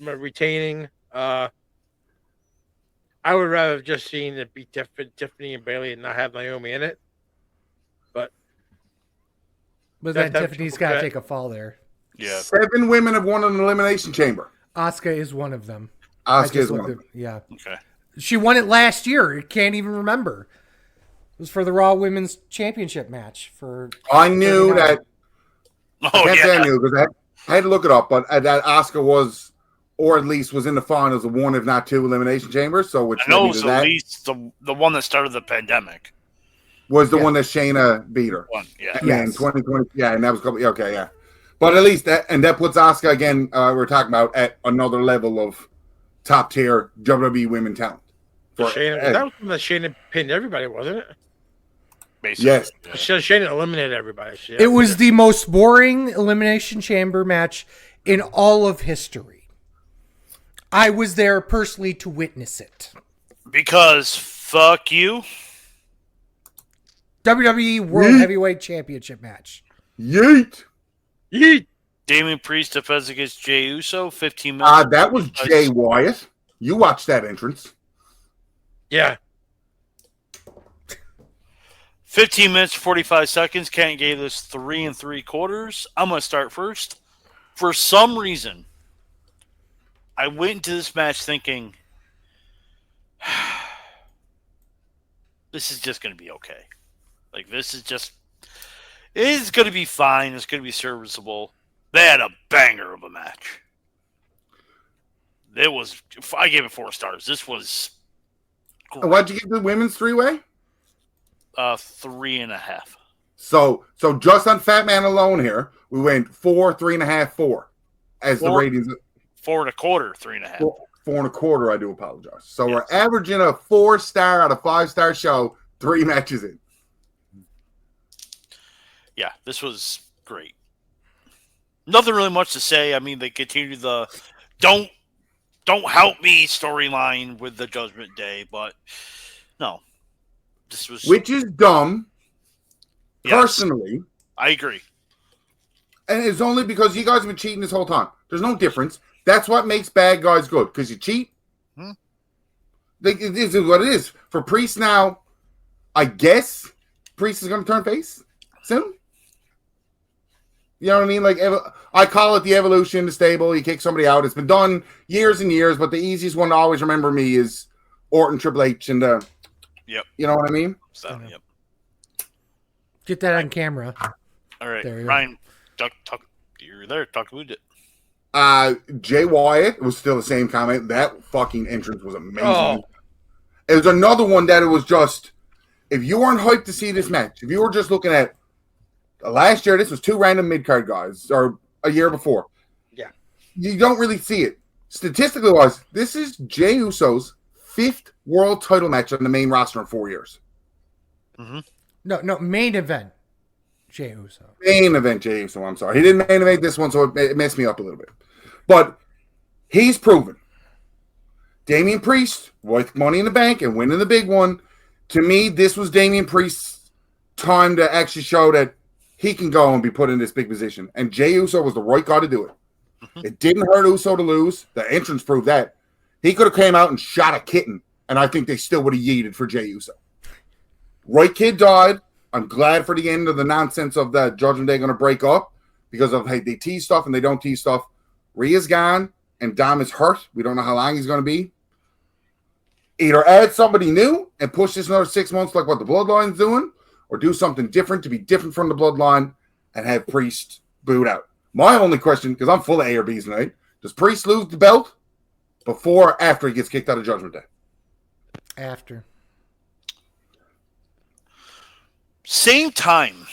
retaining. I would rather have just seen it be Tiffany and Bayley and not have Naomi in it. But then Tiffany's got to take a fall there. Yeah. 7 women have won an Elimination Chamber. Asuka is one of them. Asuka is one of them. Yeah. Okay. She won it last year. Can't even remember. It was for the Raw Women's Championship match. I knew that. Oh, I can't say I knew because I had to look it up, but that Asuka was, or at least was in the finals of 1, if not 2, Elimination Chambers. So which I know it was at least the one that started the pandemic. Was the one that Shayna beat her. Yeah. In 2020. Yeah, and that was okay, yeah. But at least that puts Asuka again, we're talking about at another level of top tier WWE women talent. That was when Shayna pinned everybody, wasn't it? Basically. Yes. Shayna eliminated everybody. It was the most boring Elimination Chamber match in all of history. I was there personally to witness it. Because fuck you. WWE World Heavyweight Championship match. Yeet. Damian Priest defends against Jey Uso, 15 minutes. That was Jay Wyatt. You watched that entrance. Yeah. 15 minutes, 45 seconds. Kent gave this 3 3/4. I'm going to start first. For some reason, I went into this match thinking, this is just going to be okay. Like, this is just, it's going to be fine. It's going to be serviceable. They had a banger of a match. It was, I gave it 4 stars. This was great. Why'd you give the women's 3-way? 3.5. So just on Fat Man alone here, we went 4, 3.5, 4 as the ratings. 4 1/4, 3.5. 4 1/4. I do apologize. So we're averaging a 4-star out of 5-star show, 3 matches in. Yeah, this was great. Nothing really much to say. I mean, they continue the don't help me storyline with the Judgment Day, but no. This was, which is dumb. Yes, personally, I agree. And it's only because you guys have been cheating this whole time. There's no difference. That's what makes bad guys good, because you cheat. This is what it is. For Priest now, I guess Priest is going to turn face soon. You know what I mean? Like, I call it the evolution, the stable. You kick somebody out. It's been done years and years, but the easiest one to always remember me is Orton, Triple H, and Yep. You know what I mean? So, yep. Get that on camera. All right, there Ryan, talk. You're there. Talk about it. Jay Wyatt was still the same comment. That fucking entrance was amazing. It was another one that it was just, if you weren't hyped to see this match, if you were just looking at last year, this was 2 random mid-card guys, or a year before. Yeah. You don't really see it. Statistically wise, this is Jey Uso's 5th world title match on the main roster in 4 years. Mm-hmm. No, main event. Jey Uso. Main event, Jey Uso. I'm sorry. He didn't main event this one, so it messed me up a little bit. But he's proven. Damian Priest, with Money in the Bank and winning the big one. To me, this was Damian Priest's time to actually show that he can go and be put in this big position. And Jey Uso was the right guy to do it. Mm-hmm. It didn't hurt Uso to lose. The entrance proved that. He could have came out and shot a kitten, and I think they still would have yeeted for Jey Uso. Right kid died. I'm glad for the end of the nonsense of the Judgment Day going to break up because of, hey, they tease stuff and they don't tease stuff. Rhea's gone and Dom is hurt. We don't know how long he's going to be. Either add somebody new and push this another 6 months like what the Bloodline's doing, or do something different to be different from the Bloodline and have Priest booed out. My only question, because I'm full of A or Bs tonight, does Priest lose the belt before or after he gets kicked out of Judgment Day? After. Same time.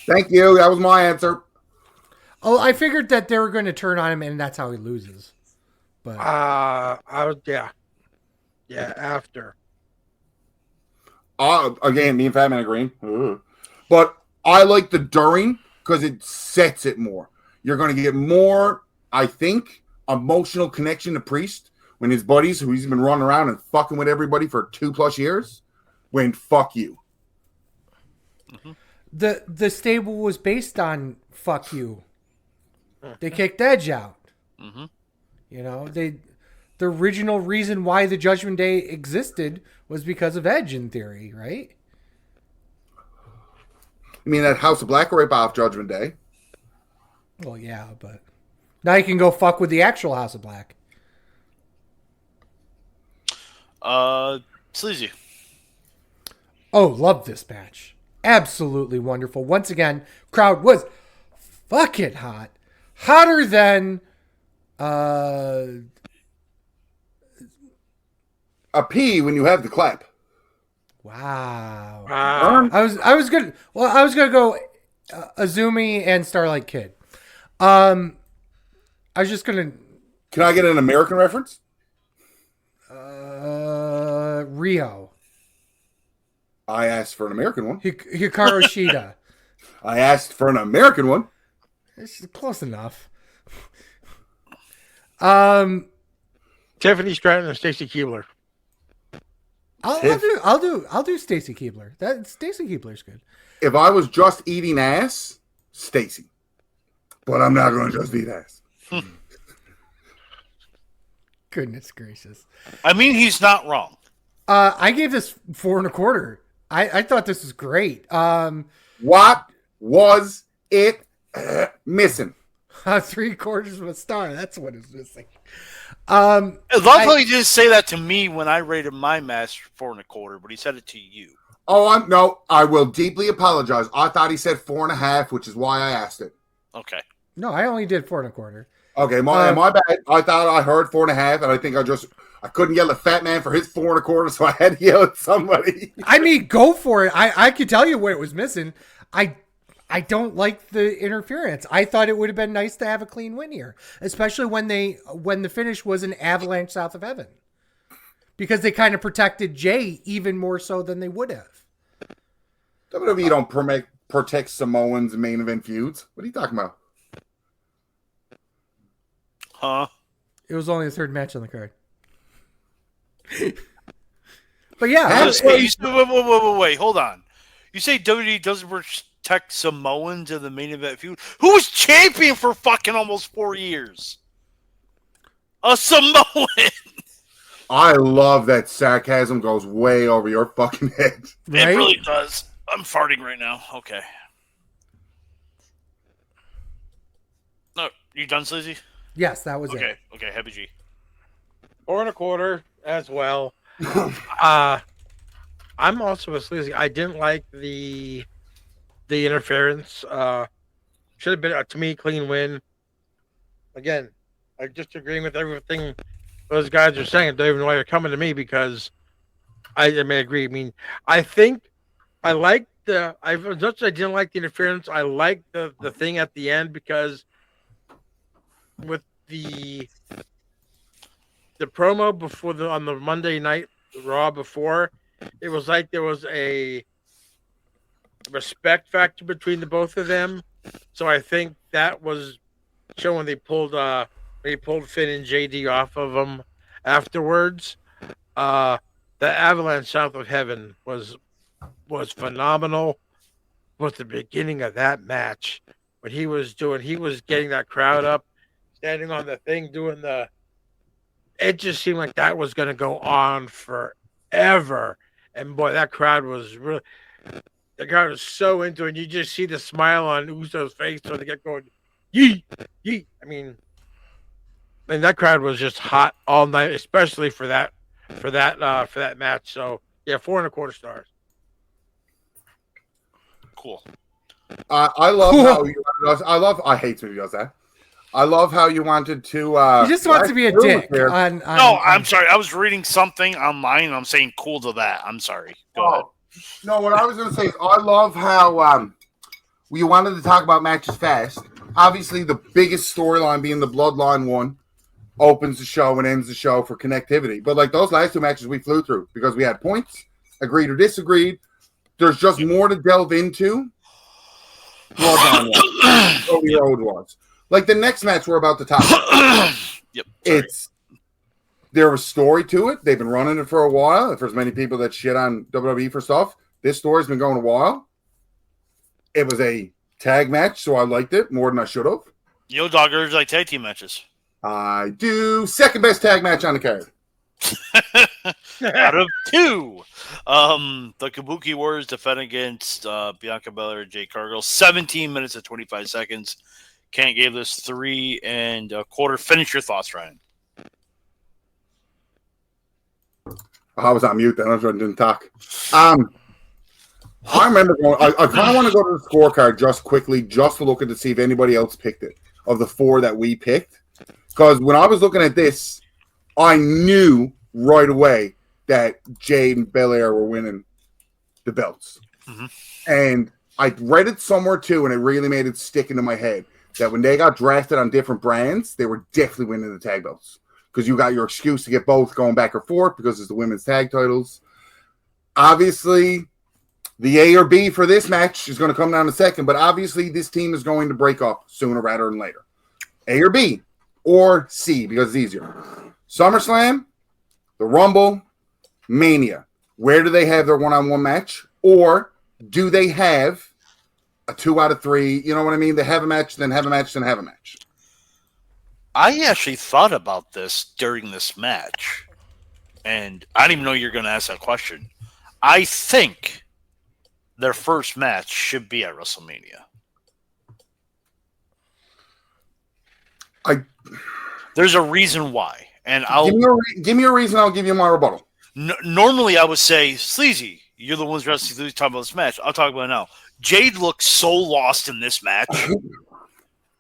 Thank you. That was my answer. Oh, I figured that they were going to turn on him, and that's how he loses. But yeah, after. Again, me and Fat Man agreeing. But I like the during because it sets it more. You're going to get more, I think, emotional connection to Priest when his buddies, who he's been running around and fucking with everybody for 2+ years, went fuck you. Mm-hmm. The stable was based on fuck you. They kicked Edge out. Mm-hmm. You know, the original reason why the Judgment Day existed was because of Edge, in theory, right? You mean that House of Black rip off Judgment Day? Well, yeah, but now you can go fuck with the actual House of Black. Sleazy. Oh, love this match. Absolutely wonderful. Once again, crowd was fucking hot. Hotter than a P when you have the clap. Wow. Wow. I was gonna go Azumi and Starlight Kid. I was just gonna. Can I get an American reference? Rio. I asked for an American one. Hikaru Shida. I asked for an American one. It's close enough. Tiffany Stratton and Stacy Keibler. I'll do Stacy Keibler. That Stacy Keibler's good. If I was just eating ass, Stacy. but I'm not going to just beat ass. Goodness gracious. I mean, he's not wrong. I gave this 4.25. I thought this was great. What was it missing? 3/4 of a star. That's what is missing. I love how he didn't say that to me when I rated my match 4.25, but he said it to you. Oh, I will deeply apologize. I thought he said 4.5, which is why I asked it. Okay. No, I only did 4.25. Okay, my bad. I thought I heard 4.5, and I think I couldn't yell at Fat Man for his 4.25, so I had to yell at somebody. I mean, go for it. I could tell you what it was missing. I don't like the interference. I thought it would have been nice to have a clean win here, especially when the finish was an avalanche south of heaven, because they kind of protected Jay even more so than they would have. WWE don't protect Samoans main event feuds. What are you talking about? Huh? It was only the third match on the card. But yeah. Wait, hold on. You say WWE doesn't protect Samoans in the main event feud? Who was champion for fucking almost 4 years? A Samoan! I love that sarcasm goes way over your fucking head. Right? It really does. I'm farting right now. Okay. No, you done, Sleazy? Yes, that was it. Okay, Heavy G. 4.25 as well. I'm also a Sleazy. I didn't like the interference. Should have been, to me, clean win. Again, I'm just agreeing with everything those guys are saying. I don't even know why they're coming to me, because I may agree. I mean, I think I like as much as I didn't like the interference, I like the thing at the end, because with the promo before on the Monday night Raw before, it was like there was a respect factor between the both of them. So I think that was showing they pulled Finn and JD off of them afterwards. The Avalanche South of Heaven was phenomenal. Was the beginning of that match when he was getting that crowd up, standing on the thing, doing it just seemed like that was going to go on forever. And boy, that crowd was so into it. And you just see the smile on Uso's face when they get going, yee, yee. I mean, and that crowd was just hot all night, especially for that match. So yeah, 4.25 stars. Cool. I love how you. I hate when he does that. I love how you wanted to. He just wants to be a dick. No, I'm sorry. I was reading something online, and I'm saying cool to that. I'm sorry. Go ahead. No, what I was going to say is I love how you wanted to talk about matches fast. Obviously, the biggest storyline being the Bloodline one opens the show and ends the show for connectivity. But like those last two matches we flew through because we had points, agreed or disagreed. There's just more to delve into. Bloodline was. Cody Road was. Like the next match we're about to talk about. Yep. There was story to it. They've been running it for a while. If there's many people that shit on WWE for stuff, this story's been going a while. It was a tag match, so I liked it more than I should have. Yo, doggers like tag team matches. I do. Second best tag match on the card. Out of two. The Kabuki Warriors defend against Bianca Belair and Jade Cargill. 17 minutes and 25 seconds. Kent gave this 3.25. Finish your thoughts, Ryan. I was on mute then. I didn't talk. I remember going. I kind of want to go to the scorecard just quickly, just to look at to see if anybody else picked it of the four that we picked. Because when I was looking at this, I knew right away that Jade and Belair were winning the belts, and I read it somewhere too, and it really made it stick into my head that when they got drafted on different brands, they were definitely winning the tag belts. Because you got your excuse to get both going back or forth because it's the women's tag titles. Obviously, the A or B for this match is going to come down in a second, but obviously this team is going to break up sooner rather than later. A or B, or C, because it's easier. SummerSlam, the Rumble, Mania. Where do they have their one-on-one match? Or do they have a 2 out of 3. You know what I mean? They have a match, then have a match, then have a match. I actually thought about this during this match, and I didn't even know you were going to ask that question. I think their first match should be at WrestleMania. There's a reason why, and I'll give me a reason. I'll give you my rebuttal. Normally, I would say, Sleazy, you're the ones wrestling Sleazy talking about this match. I'll talk about it now. Jade looks so lost in this match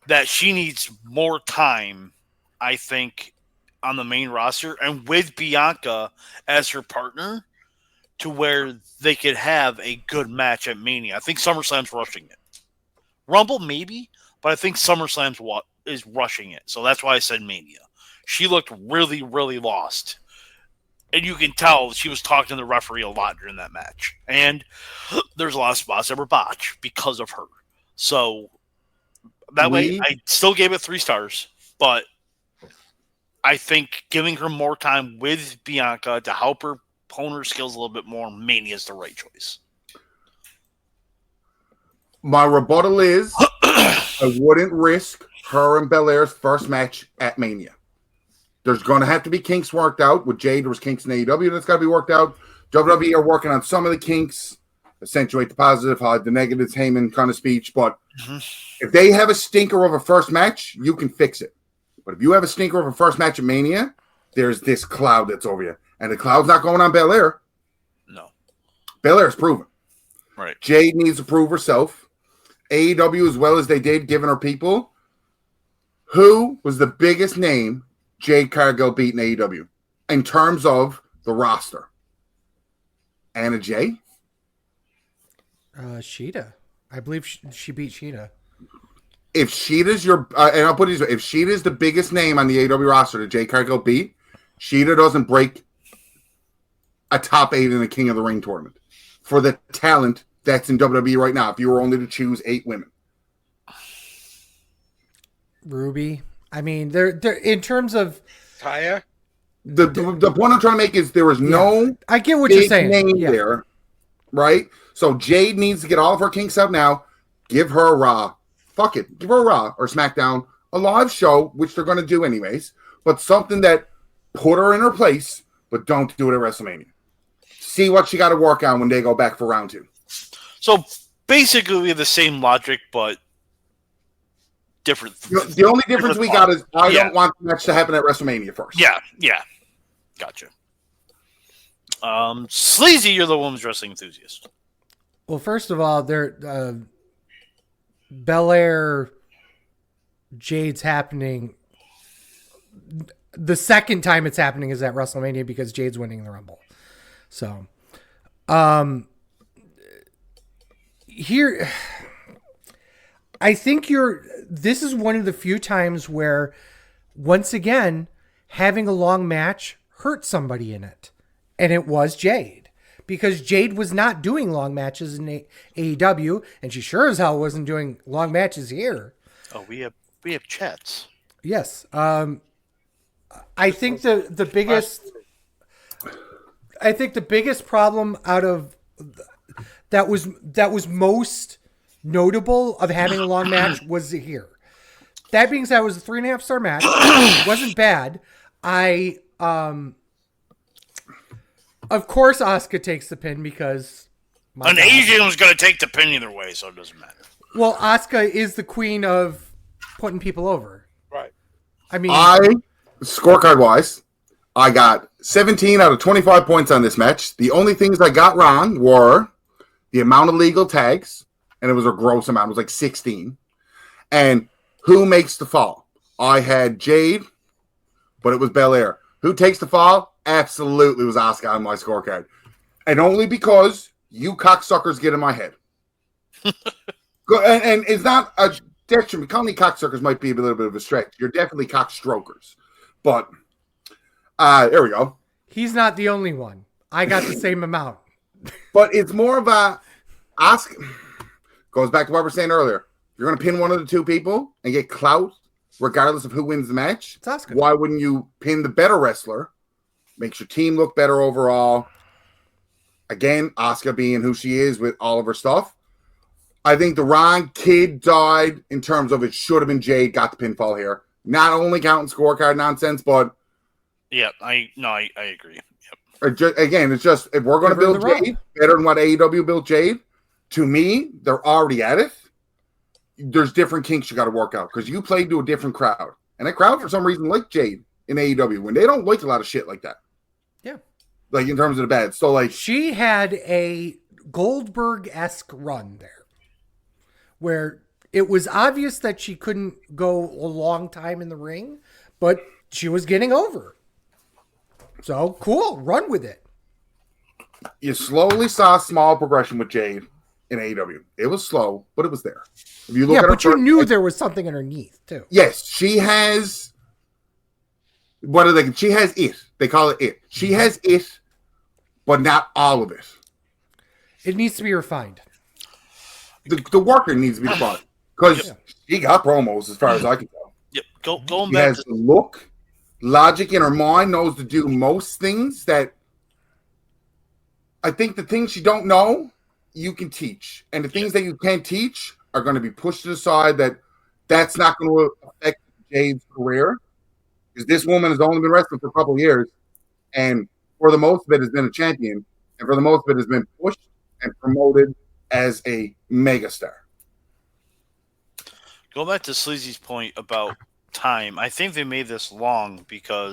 that she needs more time, I think, on the main roster and with Bianca as her partner to where they could have a good match at Mania. I think SummerSlam's rushing it. Rumble, maybe, but I think SummerSlam's is rushing it. So that's why I said Mania. She looked really, really lost. And you can tell she was talking to the referee a lot during that match. And there's a lot of spots that were botched because of her. So that way, I still gave it 3 stars. But I think giving her more time with Bianca to help her hone her skills a little bit more, Mania is the right choice. My rebuttal is I wouldn't risk her and Belair's first match at Mania. There's going to have to be kinks worked out. With Jade, there was kinks in AEW that's got to be worked out. WWE are working on some of the kinks, accentuate the positive, hide the negatives, Heyman kind of speech. But if they have a stinker of a first match, you can fix it. But if you have a stinker of a first match at Mania, there's this cloud that's over you. And the cloud's not going on Belair. No. Belair's proven. Right. Jade needs to prove herself. AEW, as well as they did, giving her people. Who was the biggest name Jade Cargill beat in AEW in terms of the roster? Anna Jay? Sheeta. I believe she beat Sheeta. If Sheeta's your, and I'll put it this way, if Sheeta's the biggest name on the AEW roster that Jade Cargill beat, Sheeta doesn't break a top 8 in the King of the Ring tournament for the talent that's in WWE right now. If you were only to choose 8 women, Ruby. I mean, they're in terms of Taya. The point I'm trying to make is there is no. I get what you're saying. Name there, right? So Jade needs to get all of her kinks out now. Give her a Raw. Fuck it. Give her a Raw or SmackDown, a live show, which they're going to do anyways, but something that put her in her place, but don't do it at WrestleMania. See what she got to work on when they go back for round 2. So basically, we have the same logic, but different. The only difference we got is I don't want the match to happen at WrestleMania first. Yeah. Gotcha. Sleazy, you're the women's wrestling enthusiast. Well, first of all, they're Belair Jade's happening. The second time it's happening is at WrestleMania because Jade's winning the Rumble. So, here, I think this is one of the few times where, once again, having a long match hurt somebody in it. And it was Jade. Because Jade was not doing long matches in AEW, and she sure as hell wasn't doing long matches here. Oh, we have chats. Yes. I think the biggest problem out of that was most notable of having a long match was here. That being said, it was a 3.5-star match. It wasn't bad. Of course, Asuka takes the pin because an Asian was going to take the pin either way, so it doesn't matter. Well, Asuka is the queen of putting people over. Right. I mean, scorecard-wise, I got 17 out of 25 points on this match. The only things I got wrong were the amount of legal tags, and it was a gross amount. It was like 16. And who makes the fall? I had Jade, but it was Belair. Who takes the fall? Absolutely was Asuka on my scorecard. And only because you cocksuckers get in my head. And it's not a detriment. Calling me cocksuckers might be a little bit of a stretch. You're definitely cockstrokers. But there we go. He's not the only one. I got the same amount. But it's more of a Asuka. Goes back to what we were saying earlier. You're going to pin one of the two people and get clout regardless of who wins the match. It's Asuka. Why wouldn't you pin the better wrestler? Makes your team look better overall. Again, Asuka being who she is with all of her stuff. I think the wrong kid died in terms of it should have been Jade got the pinfall here. Not only counting scorecard nonsense, but yeah, I agree. Again, it's just if we're going to build Jade better than what AEW built Jade, to me, they're already at it. There's different kinks you got to work out because you played to a different crowd, and that crowd for some reason like Jade in AEW when they don't like a lot of shit like that. Yeah, like in terms of the bad. So like she had a Goldberg-esque run there, where it was obvious that she couldn't go a long time in the ring, but she was getting over. So, cool. Run with it. You slowly saw a small progression with Jade in AEW. It was slow, but it was there. If you look at but you knew there was something underneath, too. Yes, she has... What are they? She has it. They call it it. She has it, but not all of it. It needs to be refined. The worker needs to be refined. Because she got promos as far as I can tell. Yep. Going she back has the look... Logic in her mind, knows to do most things that I think the things you don't know, you can teach. And the things that you can't teach are going to be pushed to the side that's not going to affect Jade's career. Because this woman has only been wrestling for a couple of years. And for the most of it has been a champion. And for the most of it has been pushed and promoted as a megastar. Go back to Sleazy's point about time. I think they made this long because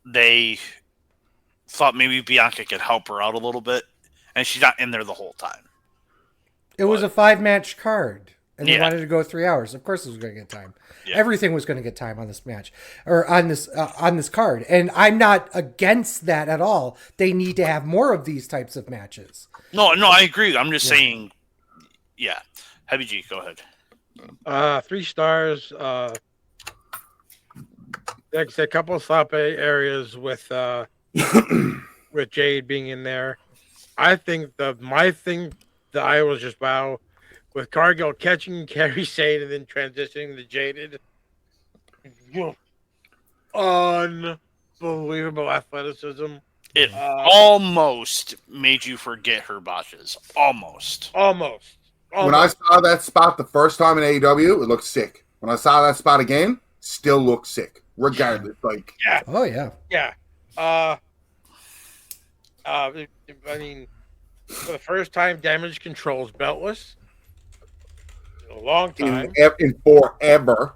they thought maybe Bianca could help her out a little bit, and she's not in there the whole time. It was a 5-match card, and they wanted to go 3 hours. Of course, it was going to get time. Yeah. Everything was going to get time on this match or on this card, and I'm not against that at all. They need to have more of these types of matches. No, I agree. I'm just saying, Heavy G, go ahead. 3 stars. Like I said, a couple of sloppy areas with Jade being in there. I think my thing that I was just wow with Cargill catching Kerry Sane and then transitioning to Jaded. Unbelievable athleticism. It almost made you forget her botches. Almost. When I saw that spot the first time in AEW, it looked sick. When I saw that spot again, still looked sick. Regardless, like oh yeah. I mean, for the first time, Damage Control's beltless. In a long time. In forever.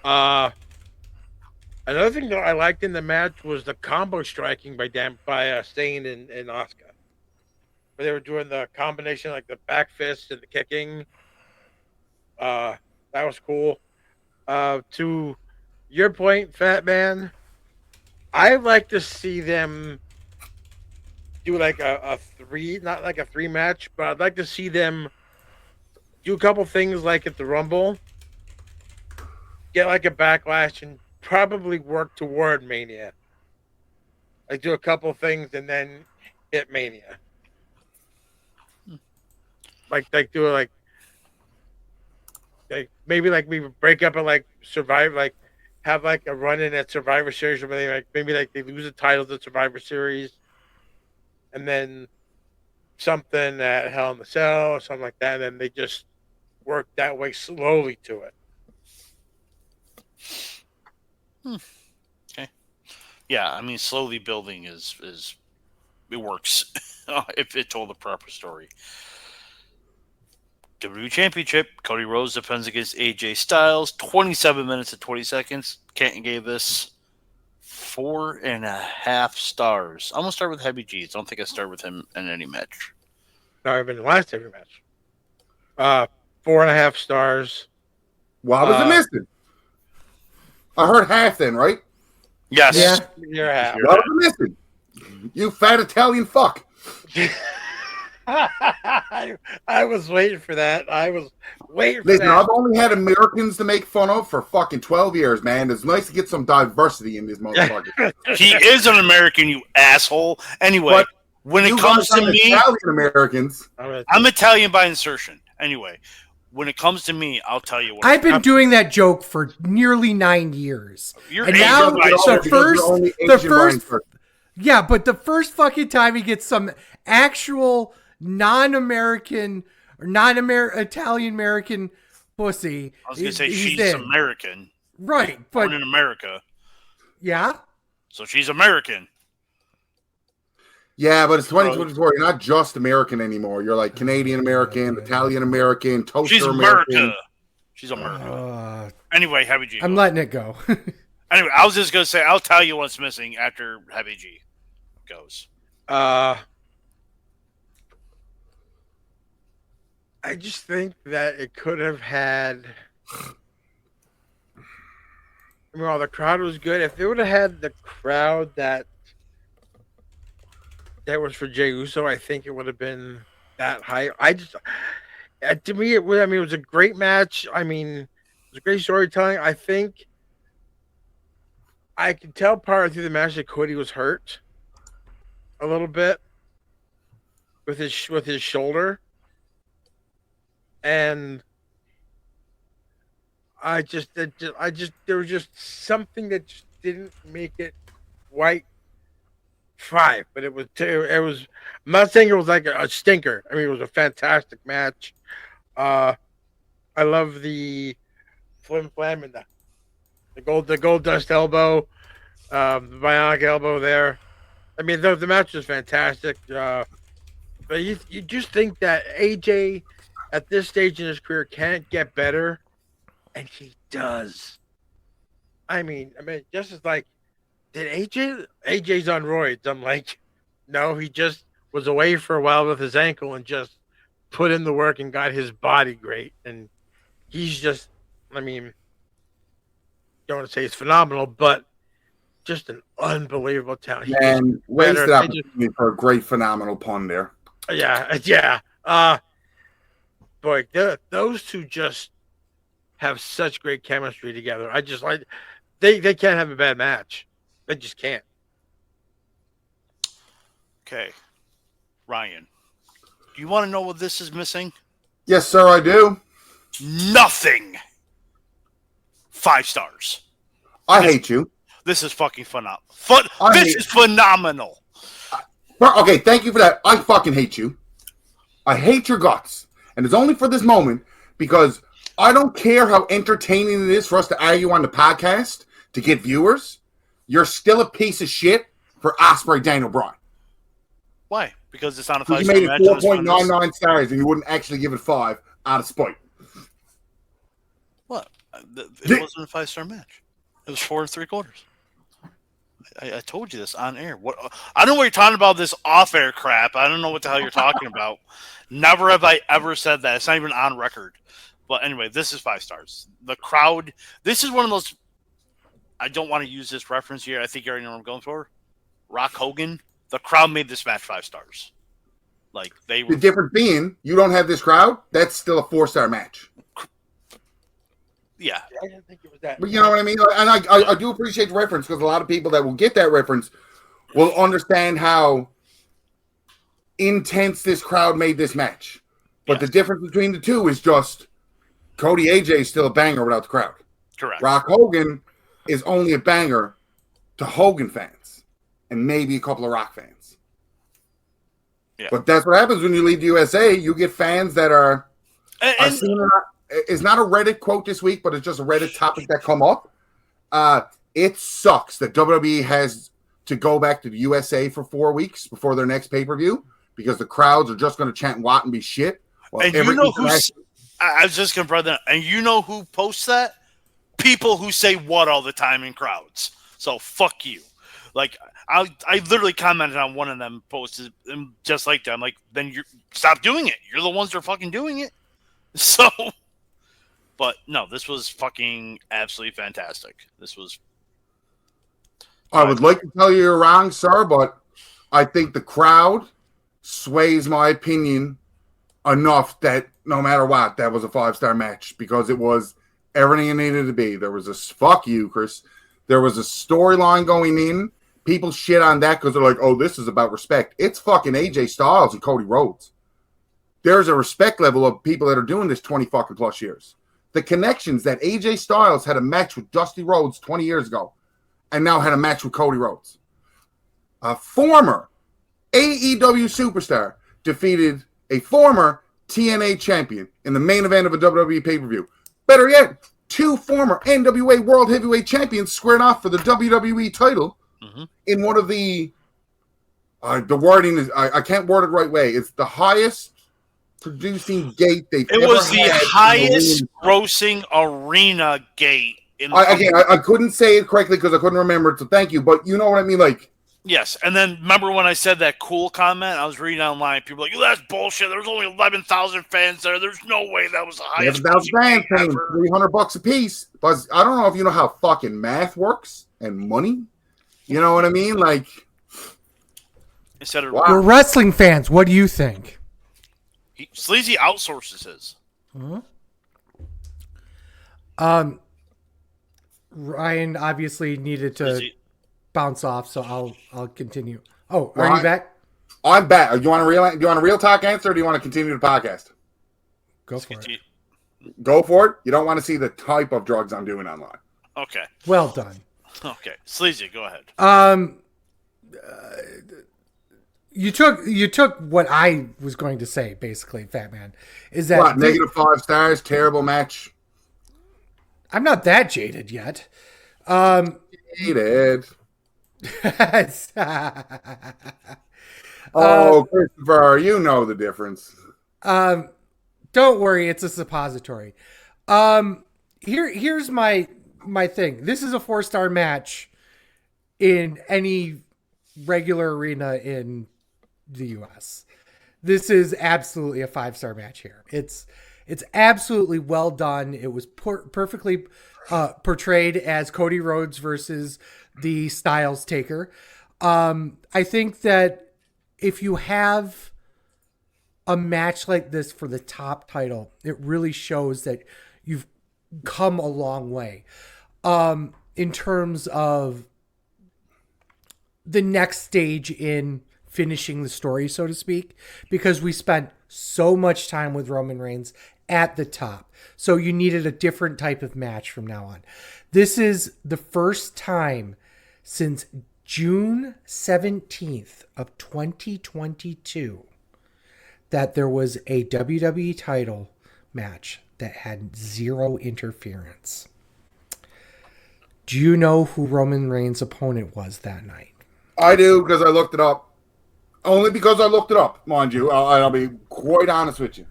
Another thing that I liked in the match was the combo striking by Sane and Asuka. Where they were doing the combination, like the back fist and the kicking. That was cool. To your point, Fat Man, I'd like to see them do like a 3, not like a 3 match, but I'd like to see them do a couple things like at the Rumble, get like a Backlash, and probably work toward Mania. Like do a couple things and then hit Mania. Like do like maybe we break up and like survive, like have like a run in at Survivor Series, or maybe they lose the titles at Survivor Series, and then something at Hell in the Cell or something like that, and then they just work that way slowly to it. Okay. Yeah, I mean, slowly building is it works if it told the proper story. WWE Championship, Cody Rhodes defends against AJ Styles, 27 minutes and 20 seconds. Canton gave this 4.5 stars. I'm going to start with Heavy G. I don't think I start with him in any match. No, I've been in the last every match. 4.5 stars. Why was it missing? I heard half then, right? Yes. Yeah. You're half. Why was it missing? You fat Italian fuck. I was waiting for that. I was waiting for Listen, that. I've only had Americans to make fun of for fucking 12 years, man. It's nice to get some diversity in this motherfucker. He is an American, you asshole. Anyway, But when it comes to me, Italian Americans. I'm Italian by insertion. Anyway, when it comes to me, I'll tell you what. I've been doing that joke for nearly 9 years. You're and Asian now by the first fucking time he gets some actual non-American or non-Italian-American pussy. I was going to say she's in. American. Right. Born in America. Yeah? So she's American. Yeah, but it's 2024. You're not just American anymore. You're like Canadian American, Italian American, toaster She's American. America. She's America. Anyway, Heavy G. I'm letting it go. Anyway, I was just going to say, I'll tell you what's missing after Heavy G goes. I just think that it could have had. I mean, while the crowd was good, if they would have had the crowd that was for Jey Uso, I think it would have been that high. To me, it was a great match. I mean, it was a great storytelling. I think I could tell partway through the match that Cody was hurt a little bit with his shoulder, and there was just something that just didn't make it quite five, but it was. I'm not saying it was like a stinker. I mean, it was a fantastic match. I love the flim flam and the gold dust elbow, the bionic elbow there. I mean, the match was fantastic. But you just think that AJ at this stage in his career can't get better, and he does. I mean, just as like, did AJ's on roids? I'm like, no, he just was away for a while with his ankle and just put in the work and got his body great. And he's just, I mean, don't want to say he's phenomenal, but just an unbelievable talent. And wasted opportunity for a great, phenomenal pun there. Yeah. Boy, those two just have such great chemistry together. I just like they can't have a bad match. They just can't. Okay. Ryan, do you want to know what this is missing? Yes, sir, I do. Nothing. 5 stars. I hate you. This is fucking phenomenal. This is phenomenal. Okay, thank you for that. I fucking hate you. I hate your guts. And it's only for this moment because I don't care how entertaining it is for us to argue on the podcast to get viewers. You're still a piece of shit for Ospreay Daniel Bryan. Why? Because it's not a 5-star match. You made it 4.99 stars and you wouldn't actually give it 5 out of spite. What? It wasn't a 5-star match. It was 4 3/4. I told you this on air. What? I don't know what you're talking about. This off-air crap. I don't know what the hell you're talking about. Never have I ever said that. It's not even on record. But anyway, this is 5 stars. The crowd. This is one of those. I don't want to use this reference here. I think you already know what I'm going for. Rock Hogan. The crowd made this match 5 stars. Like they were. The difference being, you don't have this crowd. That's still a 4-star match. Yeah, I didn't think it was that. But you know what I mean? And I do appreciate the reference because a lot of people that will get that reference will understand how intense this crowd made this match. But the difference between the two is just Cody AJ is still a banger without the crowd. Correct. Rock Hogan is only a banger to Hogan fans and maybe a couple of Rock fans. Yeah. But that's what happens when you leave the USA. You get fans that are it's not a Reddit quote this week, but it's just a Reddit topic that come up. It sucks that WWE has to go back to the USA for 4 weeks before their next pay-per-view because the crowds are just going to chant Watt and be shit. Well, and you know who? I was just going to brother. And you know who posts that? People who say what all the time in crowds. So fuck you. Like I literally commented on one of them posted and just like that. I'm like, then you stop doing it. You're the ones that are fucking doing it. So. But no, this was fucking absolutely fantastic. This was. I would like to tell you you're wrong, sir, but I think the crowd sways my opinion enough that no matter what, that was a 5-star match because it was everything it needed to be. There was a fuck you, Chris. There was a storyline going in. People shit on that because they're like, oh, this is about respect. It's fucking AJ Styles and Cody Rhodes. There's a respect level of people that are doing this 20 fucking plus years. The connections that AJ Styles had a match with Dusty Rhodes 20 years ago and now had a match with Cody Rhodes. A former AEW superstar defeated a former TNA champion in the main event of a WWE pay-per-view. Better yet, 2 former NWA World Heavyweight Champions squared off for the WWE title in one of the wording is, I can't word it right way. It's the highest producing gate they've ever had. It was the highest grossing arena gate. I couldn't say it correctly because I couldn't remember it, so thank you. But you know what I mean? Like, yes, and then remember when I said that cool comment? I was reading online. People were like, "That's bullshit. There's only 11,000 fans there. There's no way that was the highest." 11,000 fans paying $300 a piece. But I don't know if you know how fucking math works and money. You know what I mean? Like, We're wrestling fans. What do you think? Sleazy outsources his. Ryan obviously needed to bounce off, so I'll continue. Oh, are you back? I'm back. Do you want a real talk answer, or do you want to continue the podcast? Go for it. Go for it. You don't want to see the type of drugs I'm doing online. Okay. Well done. Okay, Sleazy, go ahead. You took what I was going to say, basically, Fatman. Is that what, negative 5 stars, terrible match? I'm not that jaded yet. Jaded. Christopher, you know the difference. Don't worry, it's a suppository. Here's my thing. This is a 4-star match in any regular arena in the US. This is absolutely a 5-star match here. It's absolutely well done. It was perfectly portrayed as Cody Rhodes versus the Styles Taker. I think that if you have a match like this for the top title, it really shows that you've come a long way in terms of the next stage in finishing the story, so to speak, because we spent so much time with Roman Reigns at the top. So you needed a different type of match from now on. This is the first time since June 17th of 2022 that there was a WWE title match that had 0 interference. Do you know who Roman Reigns' opponent was that night? I do, because I looked it up. Only because I looked it up, mind you. I'll be quite honest with you.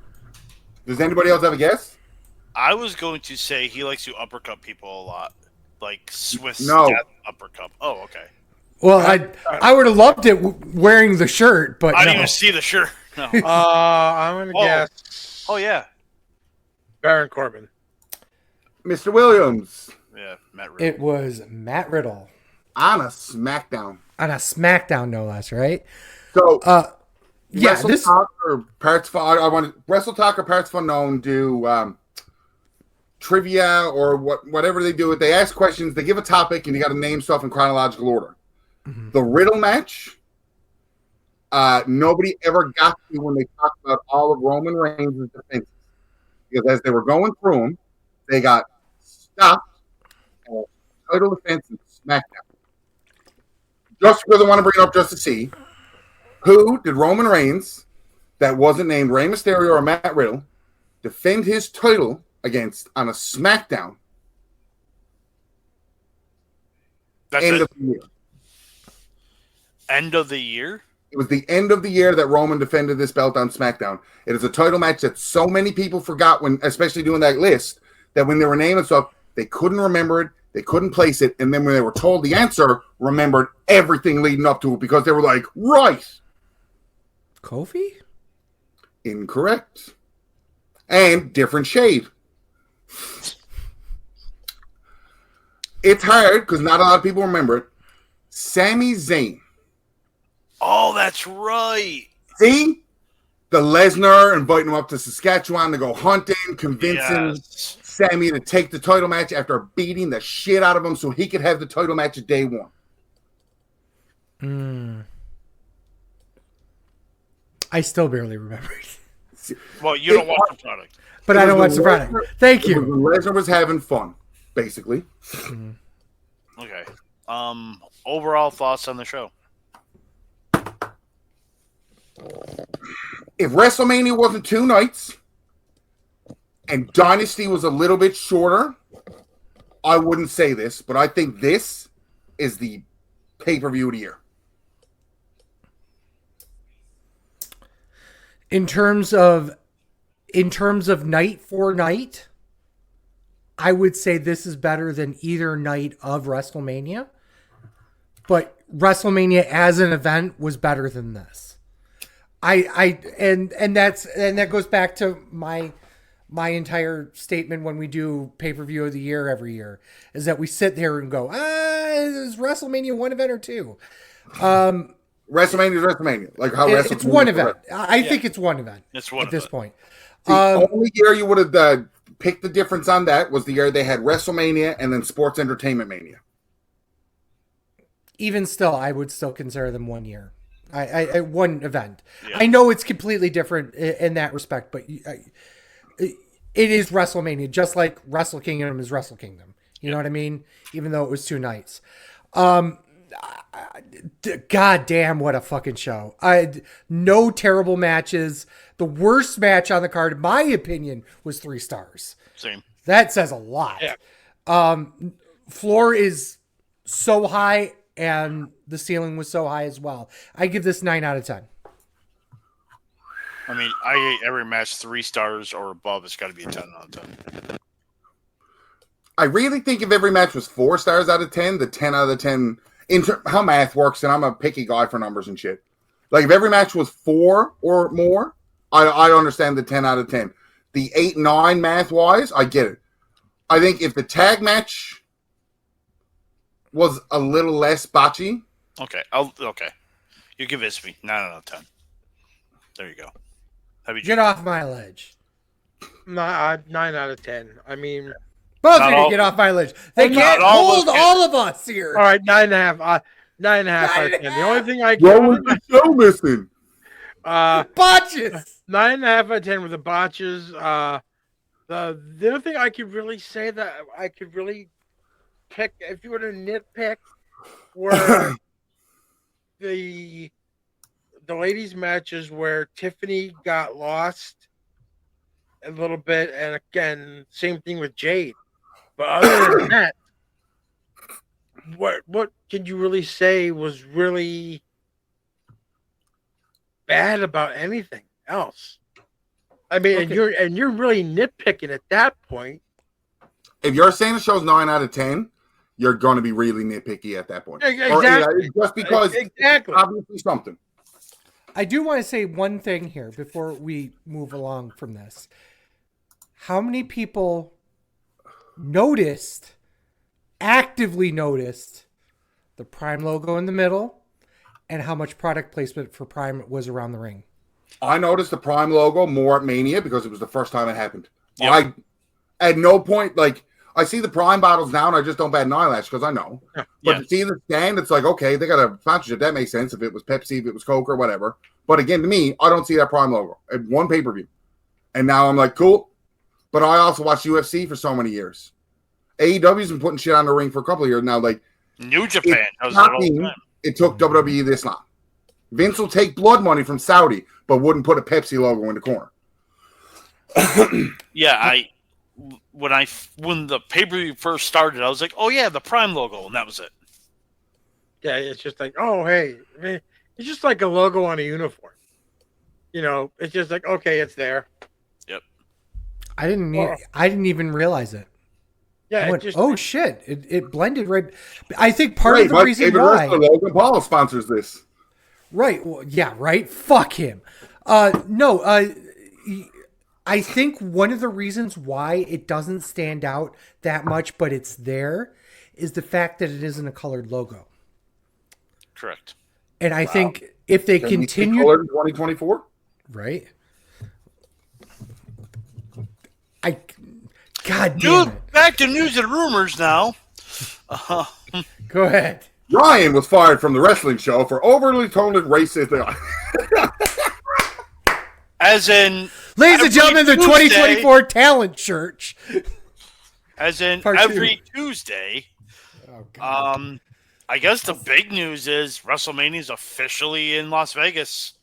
Does anybody else have a guess? I was going to say he likes to uppercut people a lot. Like Swiss uppercut. Oh, okay. Well, I would have loved it wearing the shirt, but I didn't even see the shirt. No. I'm going to guess. Oh, yeah. Baron Corbin. Mr. Williams. Yeah, Matt Riddle. It was Matt Riddle. On a SmackDown. On a SmackDown, no less, right? So, Wrestle Talk or Parts Unknown do trivia or whatever they do. They ask questions, they give a topic, and you got to name stuff in chronological order. Mm-hmm. The Riddle match, nobody ever got to when they talked about all of Roman Reigns' defenses. Because as they were going through them, they got stopped at title defense and SmackDown. Just because I want to bring it up just to see, who did Roman Reigns, that wasn't named Rey Mysterio or Matt Riddle, defend his title against on a SmackDown? End of the year. End of the year? It was the end of the year that Roman defended this belt on SmackDown. It is a title match that so many people forgot when, especially doing that list, that when they were naming stuff, they couldn't remember it, they couldn't place it, and then when they were told the answer, remembered everything leading up to it because they were like, right. Kofi? Incorrect. And different shade. It's hard because not a lot of people remember it. Sami Zayn. Oh, that's right. See? The Lesnar inviting him up to Saskatchewan to go hunting, convincing Sami to take the title match after beating the shit out of him so he could have the title match at day 1. I still barely remember it. Well, you don't watch the product. But I don't watch the product. Thank you. Lesnar was having fun, basically. Mm-hmm. Okay. Overall thoughts on the show? if WrestleMania wasn't 2 nights and Dynasty was a little bit shorter, I wouldn't say this, but I think this is the pay-per-view of the year. In terms of night for night, I would say this is better than either night of WrestleMania. But WrestleMania as an event was better than this. And that goes back to my entire statement when we do pay-per-view of the year every year, is that we sit there and go, is WrestleMania one event or two? WrestleMania is WrestleMania. Like how it's one event. I think it's one event at this point. The only year you would have picked the difference on that was the year they had WrestleMania and then Sports Entertainment Mania. Even still, I would still consider them 1 year. I one event. Yeah. I know it's completely different in that respect, but it is WrestleMania, just like Wrestle Kingdom is Wrestle Kingdom. You know what I mean? Even though it was 2 nights. God damn, what a fucking show. No terrible matches. The worst match on the card, in my opinion, was 3 stars. Same. That says a lot. Yeah. Floor is so high, and the ceiling was so high as well. I give this 9 out of 10. I mean, I hate every match 3 stars or above. It's got to be a 10 out of 10. I really think if every match was 4 stars out of 10, the 10 out of 10... how math works, and I'm a picky guy for numbers and shit. Like, if every match was 4 or more, I understand the 10 out of 10. The 8, 9 math-wise, I get it. I think if the tag match was a little less botchy... Okay. You convinced me. 9 out of 10. There you go. Get off my ledge. 9 out of 10. I mean... Both of you get off my ledge. They can't hold all of us here. All right, 9.5. 9.5 out of 10. The only thing I can... What was the show missing? Botches. 9.5 out of 10 with the botches. The other thing I could really say that I could really pick, if you were to nitpick, were the ladies' matches where Tiffany got lost a little bit, and again, same thing with Jade. But other than that, what can you really say was really bad about anything else? I mean, okay. and you're really nitpicking at that point. If you're saying the show's 9 out of 10, you're going to be really nitpicky at that point. Exactly. Just because it's obviously something. I do want to say one thing here before we move along from this. How many people actively noticed the Prime logo in the middle and how much product placement for Prime was around the ring? I noticed the Prime logo more at Mania because it was the first time it happened. Yep. I at no point, like, I see the Prime bottles now and I just don't bat an eyelash because I know. But to see the stand, it's like, okay, they got a sponsorship. That makes sense if it was Pepsi, if it was Coke or whatever. But again, to me, I don't see that Prime logo at one pay-per-view. And now I'm like, cool. But I also watched UFC for so many years. AEW's been putting shit on the ring for a couple of years now. Like New Japan. It took WWE this long. Vince will take blood money from Saudi, but wouldn't put a Pepsi logo in the corner. Yeah, when the pay-per-view first started, I was like, oh yeah, the Prime logo, and that was it. Yeah, it's just like, oh hey, I mean, it's just like a logo on a uniform. You know, it's just like, okay, it's there. Yep. I didn't even realize it. Yeah. Shit! It blended right. I think part of the reason why Logan Paul sponsors this. Right. Well, yeah. Right. Fuck him. No. I think one of the reasons why it doesn't stand out that much, but it's there, is the fact that it isn't a colored logo. Correct. And I think if they continue, colored in 2024, right? God damn it. Back to news and rumors now. Go ahead. Ryan was fired from the wrestling show for overly toned racist. As in, ladies and gentlemen, the 2024 Talent Church. As in every Tuesday. Oh, God. I guess the big news is WrestleMania is officially in Las Vegas.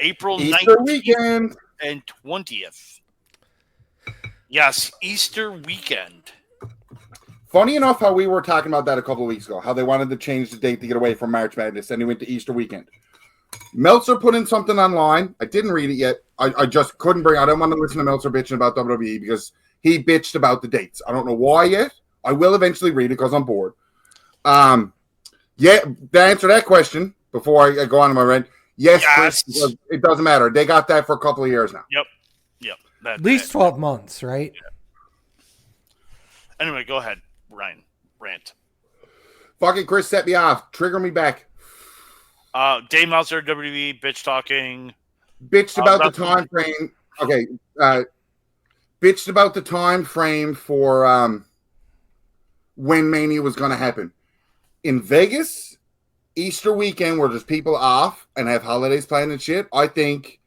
April Easter 19th weekend and 20th. Yes, Easter weekend. Funny enough, how we were talking about that a couple of weeks ago, how they wanted to change the date to get away from March Madness, and he went to Easter weekend. Meltzer put in something online. I didn't read it yet. I just couldn't bring. I don't want to listen to Meltzer bitching about WWE because he bitched about the dates. I don't know why yet. I will eventually read it because I'm bored. Yeah, to answer that question before I go on to my rant, yes. Chris, it doesn't matter. They got that for a couple of years now. Yep. At least 12 months, right? Yeah. Anyway, go ahead, Ryan. Rant. Fucking Chris set me off. Trigger me back. Dave Meltzer, WWE, bitch talking. Bitched about the time frame. Okay. Bitched about the time frame for when Mania was going to happen. In Vegas, Easter weekend, where there's people off and have holidays planned and shit, I think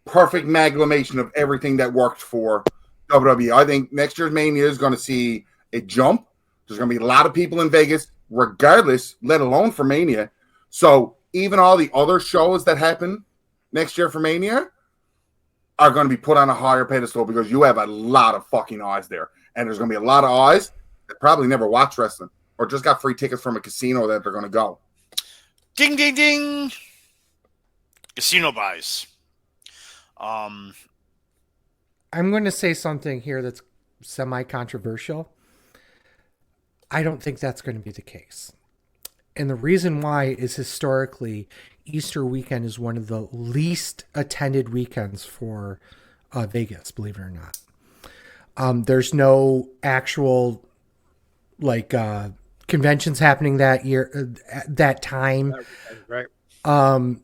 perfect amalgamation of everything that worked for WWE. I think next year's Mania is going to see a jump. There's going to be a lot of people in Vegas, regardless, let alone for Mania. So even all the other shows that happen next year for Mania are going to be put on a higher pedestal because you have a lot of fucking eyes there. And there's going to be a lot of eyes that probably never watch wrestling or just got free tickets from a casino that they're going to go. Ding, ding, ding. Casino buys. I'm going to say something here that's semi-controversial. I don't think that's going to be the case. And the reason why is historically, Easter weekend is one of the least attended weekends for Vegas, believe it or not. There's no actual conventions happening that year, that time. Right.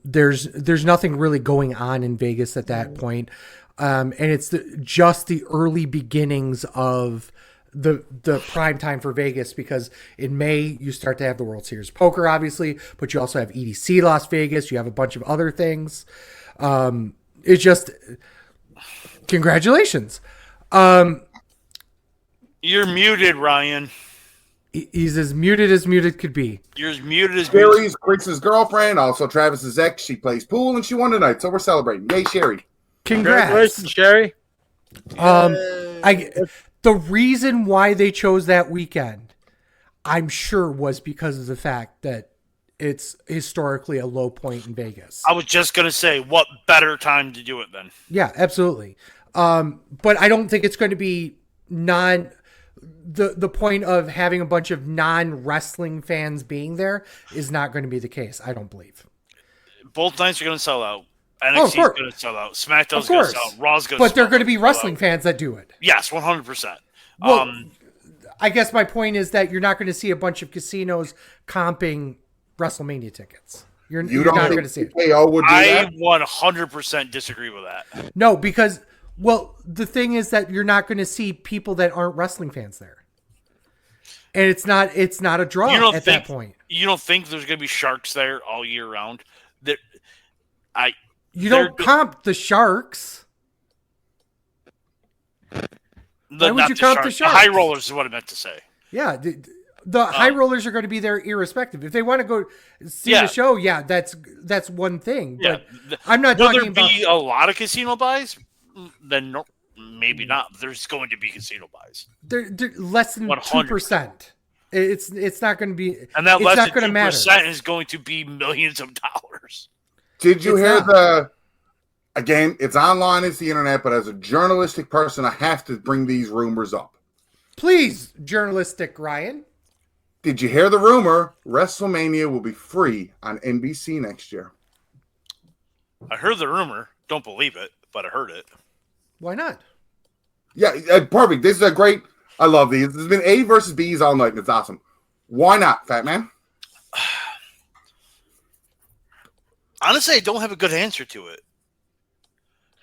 There's nothing really going on in Vegas at that point. And it's just the early beginnings of the prime time for Vegas, because in May you start to have the World Series of Poker, obviously, but you also have EDC Las Vegas. You have a bunch of other things. It's just congratulations. You're muted, Ryan. He's as muted could be. You're as muted as Sherry's Chris's girlfriend, also Travis's ex. She plays pool and she won tonight, so we're celebrating. Yay, Sherry! Congratulations, Sherry. The reason why they chose that weekend, I'm sure, was because of the fact that it's historically a low point in Vegas. I was just going to say, what better time to do it than? Yeah, absolutely. But I don't think it's going to be the point of having a bunch of non-wrestling fans being there is not going to be the case, I don't believe. Both nights are going to sell out. NXT is going to sell out. SmackDown's going to sell out. Raw's going to sell out. But they're going to be wrestling fans that do it. Yes, 100%. Well, I guess my point is that you're not going to see a bunch of casinos comping WrestleMania tickets. You're not going to see it. I 100% disagree with that. No, because, well, the thing is that you're not going to see people that aren't wrestling fans there. And it's not a draw at that point. You don't think there's going to be sharks there all year round? You don't comp the Sharks. Why would you comp the Sharks? The high rollers is what I meant to say. Yeah, the high rollers are going to be there irrespective. If they want to go see the show, that's one thing. But I'm not talking about... Will there be a lot of casino buys? Then maybe not. There's going to be casino buys. They're less than 2%. It's not going to be... And that less than 2% is going to be millions of dollars. Did you hear again, it's online, it's the internet, but as a journalistic person, I have to bring these rumors up. Please, journalistic Ryan. Did you hear the rumor WrestleMania will be free on NBC next year? I heard the rumor. Don't believe it, but I heard it. Why not? Yeah, perfect. This is a great... I love these. There's been A versus B's all night, and it's awesome. Why not, Fat Man? Honestly, I don't have a good answer to it.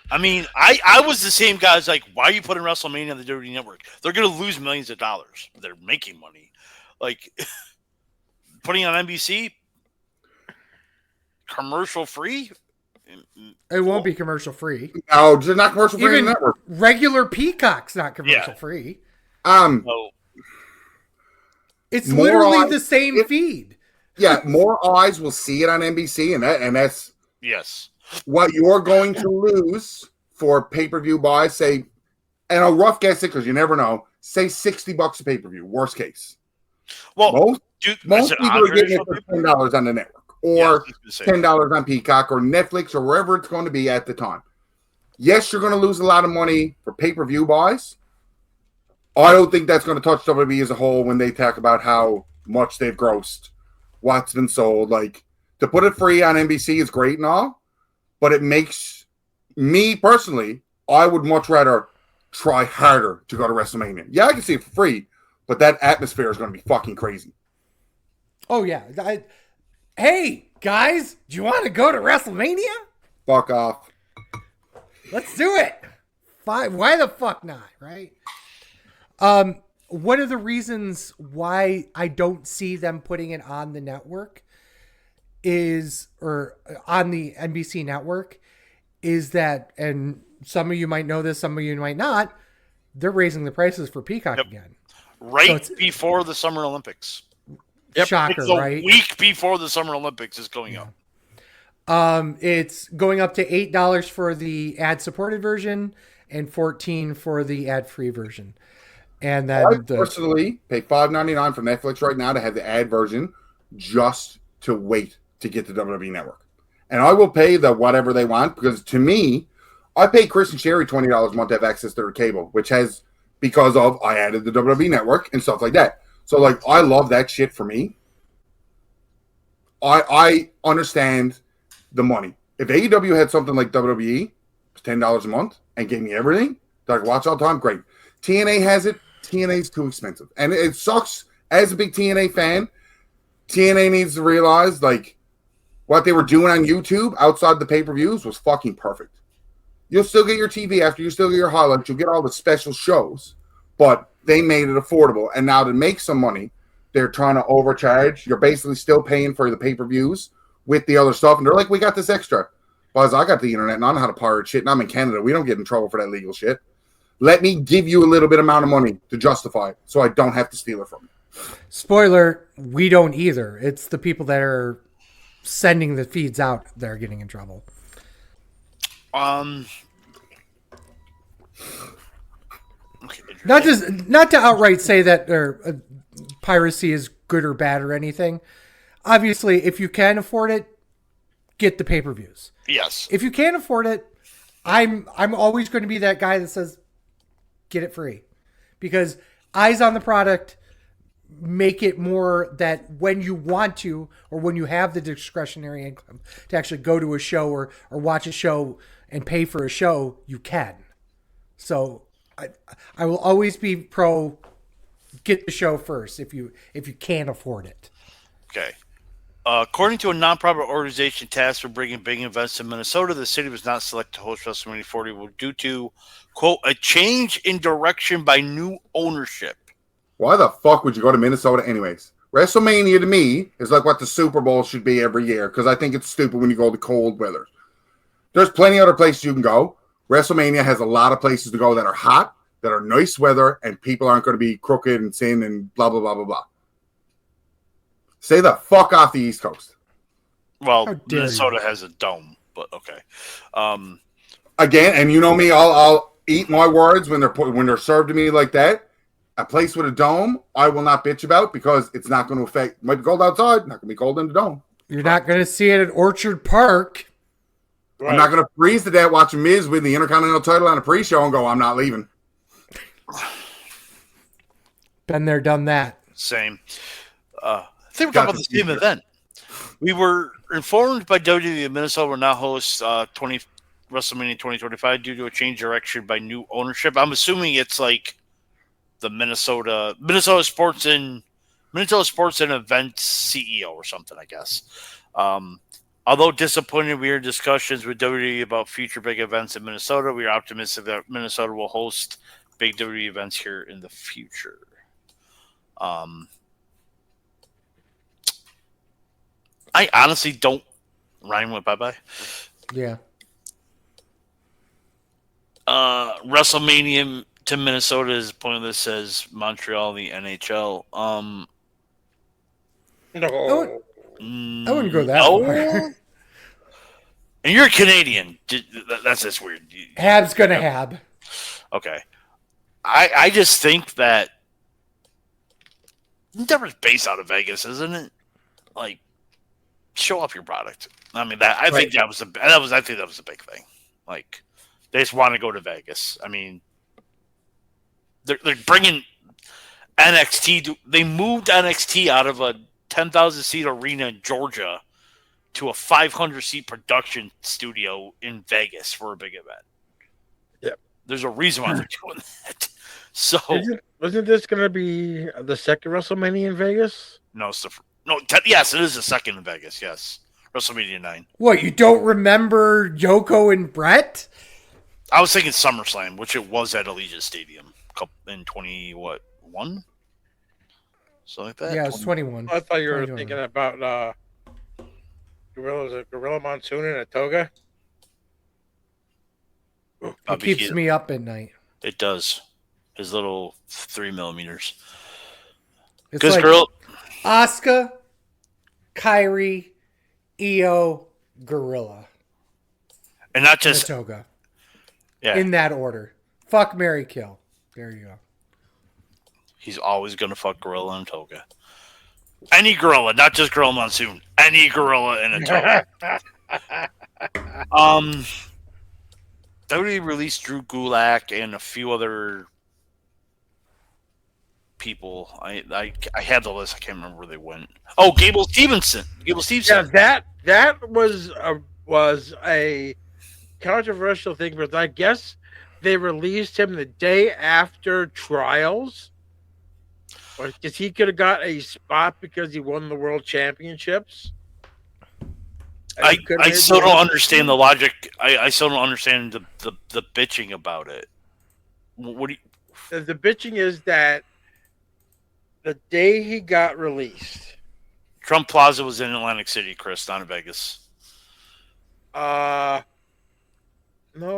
I mean, I was the same guy as like, why are you putting WrestleMania on the WWE Network? They're going to lose millions of dollars. They're making money. Like, putting it on NBC, commercial free? It won't be commercial free. No, it's not commercial free on the network. Regular Peacock's not commercial free. It's literally the same feed. Yeah, more eyes will see it on NBC, and that's yes. what you're going to lose for pay-per-view buy, say, and I'll rough guess it because you never know, say $60 a pay-per-view, worst case. Well, most people are getting it for $10 on the network or $10 on Peacock or Netflix or wherever it's going to be at the time. Yes, you're going to lose a lot of money for pay-per-view buys. I don't think that's going to touch WWE as a whole when they talk about how much they've grossed, what's been sold. Like, to put it free on NBC is great and all, but it makes me personally, I would much rather try harder to go to WrestleMania. Yeah, I can see it for free, but that atmosphere is going to be fucking crazy. Oh, yeah. Hey, guys, do you want to go to WrestleMania? Fuck off. Let's do it. Why the fuck not, right? One of the reasons why I don't see them putting it on the network or on the NBC network is that, and some of you might know this, some of you might not, they're raising the prices for Peacock again. Right before the Summer Olympics. Yep. Shocker, it's a right? week before the Summer Olympics is going up. It's going up to $8 for the ad-supported version and $14 for the ad-free version. And then I personally pay $5.99 for Netflix right now to have the ad version just to wait to get the WWE Network. And I will pay the whatever they want because to me, I pay Chris and Sherry $20 a month to have access to their cable, which has because of I added the WWE Network and stuff like that. So like I love that shit for me. I understand the money. If AEW had something like WWE, it's $10 a month and gave me everything that I could watch all the time, great. TNA has it. TNA is too expensive. And it sucks. As a big TNA fan, TNA needs to realize, like, what they were doing on YouTube outside the pay-per-views was fucking perfect. You'll still get your TV after, you still get your highlights, you'll get all the special shows, but they made it affordable. And now to make some money, they're trying to overcharge. You're basically still paying for the pay-per-views with the other stuff. And they're like, we got this extra. Buzz, I got the internet and I know how to pirate shit, and I'm in Canada. We don't get in trouble for that legal shit. Let me give you a little bit amount of money to justify it so I don't have to steal it from you. Spoiler, we don't either. It's the people that are sending the feeds out that are getting in trouble. Okay, not to outright say that piracy is good or bad or anything. Obviously, if you can afford it, get the pay-per-views. Yes. If you can't afford it, I'm always going to be that guy that says get it free, because eyes on the product make it more that when you want to or when you have the discretionary income to actually go to a show or watch a show and pay for a show, you can. So I will always be pro get the show first if you can't afford it. Okay. According to a nonprofit organization tasked for bringing big events to Minnesota, the city was not selected to host WrestleMania 40 due to, quote, a change in direction by new ownership. Why the fuck would you go to Minnesota anyways? WrestleMania to me is like what the Super Bowl should be every year, because I think it's stupid when you go to cold weather. There's plenty of other places you can go. WrestleMania has a lot of places to go that are hot, that are nice weather, and people aren't going to be crooked and sin and blah, blah, blah, blah, blah. Stay the fuck off the East Coast. Well, Minnesota has a dome, but okay. Again, and you know me, I'll eat my words when they're served to me like that. A place with a dome, I will not bitch about because it's not going to affect. Might be cold outside, not going to be cold in the dome. You're not going to see it at Orchard Park. Right. I'm not going to freeze to death watching Miz win the Intercontinental title on a pre-show and go, I'm not leaving. Been there, done that. Same. I think we're talking about the same event. We were informed by WWE Minnesota will now host WrestleMania 2025 due to a change of direction by new ownership. I'm assuming it's like the Minnesota Sports and Events CEO or something, I guess. Although disappointed, we are in discussions with WWE about future big events in Minnesota. We are optimistic that Minnesota will host big WWE events here in the future. I honestly don't rhyme with bye-bye. Yeah. WrestleMania to Minnesota is pointless, says Montreal, the NHL. No. I wouldn't go that far. And you're a Canadian. That's just weird. Hab's gonna hab. Okay. I just think that Endeavor's based out of Vegas, isn't it? Like, show off your product. I mean, I think that was a big thing. Like, they just want to go to Vegas. I mean, they're bringing NXT. They moved NXT out of a 10,000 seat arena in Georgia to a 500 seat production studio in Vegas for a big event. Yep. There's a reason why they're doing that. So wasn't this going to be the second WrestleMania in Vegas? No, yes, it is the second in Vegas. Yes, WrestleMania 9. What, you don't remember Yoko and Brett? I was thinking SummerSlam, which it was at Allegiant Stadium in 21? Something like that. Yeah, it was 21. I thought you were thinking about Gorilla Monsoon in a toga. It keeps me up at night. It does. His little 3mm. It's like Asuka, Kyrie, Io, Gorilla. And not just toga. Yeah. In that order. Fuck, marry, kill. There you go. He's always gonna fuck Gorilla and toga. Any gorilla, not just Gorilla Monsoon. Any gorilla in a toga. WWE released Drew Gulak and a few other people. I had the list. I can't remember where they went. Oh, Gable Stevenson. Yeah, that was a controversial thing, but I guess they released him the day after trials, because he could have got a spot because he won the world championships. I still don't understand the logic. I still don't understand the bitching about it. What do you? The bitching is that the day he got released, Trump Plaza was in Atlantic City, Chris, not in Vegas. No,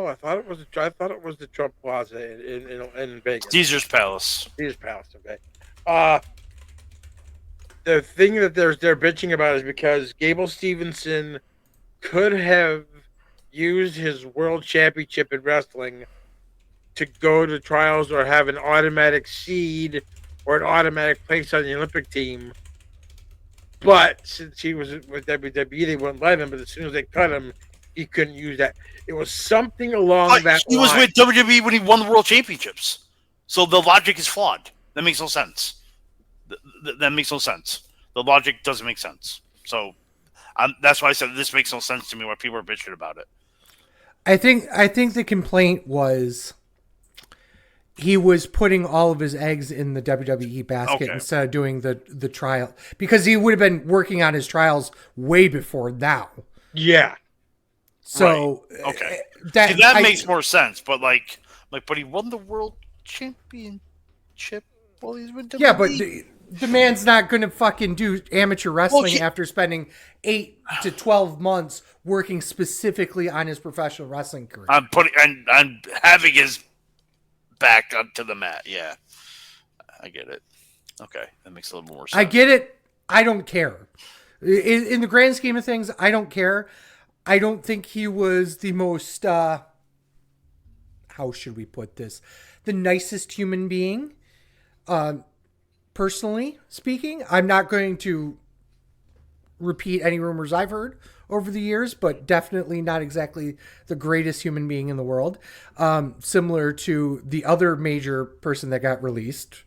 I thought it was the Trump Plaza in Vegas. Caesar's Palace. Okay. The thing that they're bitching about is because Gable Stevenson could have used his world championship in wrestling to go to trials or have an automatic seed or an automatic place on the Olympic team. But since he was with WWE, they wouldn't let him. But as soon as they cut him, he couldn't use that. It was something along that he line. was with WWE when he won the world championships. So the logic is flawed. That makes no sense. That makes no sense. The logic doesn't make sense. So that's why I said this makes no sense to me why people are bitching about it. I think the complaint was he was putting all of his eggs in the WWE basket instead of doing the trial, because he would have been working on his trials way before now. Yeah. So right. That makes more sense. But but he won the world championship while he's with WWE. Yeah, but the man's not going to fucking do amateur wrestling after spending 8 to 12 months working specifically on his professional wrestling career. I'm having his back onto the mat. Yeah, I get it. Okay, that makes a little more sense. I get it. I don't care. In the grand scheme of things, I don't care. I don't think he was the most, how should we put this? The nicest human being. Personally speaking, I'm not going to repeat any rumors I've heard over the years, but definitely not exactly the greatest human being in the world. Similar to the other major person that got released,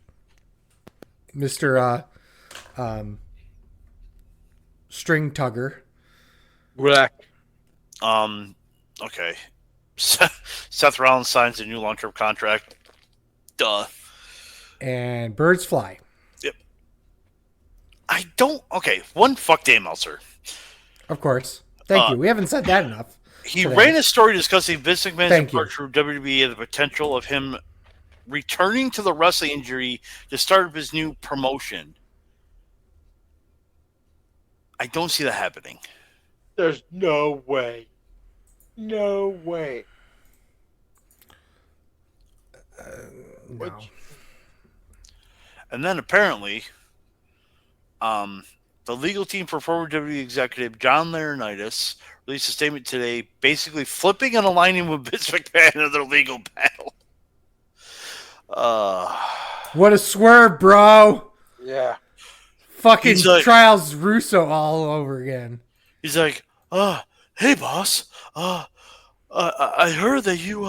Mr. String Tugger. Black. Okay. Seth Rollins signs a new long-term contract. Duh. And birds fly. Yep. One fuck Dave Meltzer. Of course. Thank you. We haven't said that enough. He ran a story discussing Vince McMahon's departure from WWE and the potential of him returning to the wrestling injury to start his new promotion. I don't see that happening. There's no way. No way. No. And then apparently, The legal team for former WWE executive John Laurinaitis released a statement today basically flipping and aligning with Vince McMahon in their legal battle. What a swerve, bro. Yeah. Fucking Trials Russo all over again. He's like, hey, boss. I heard that you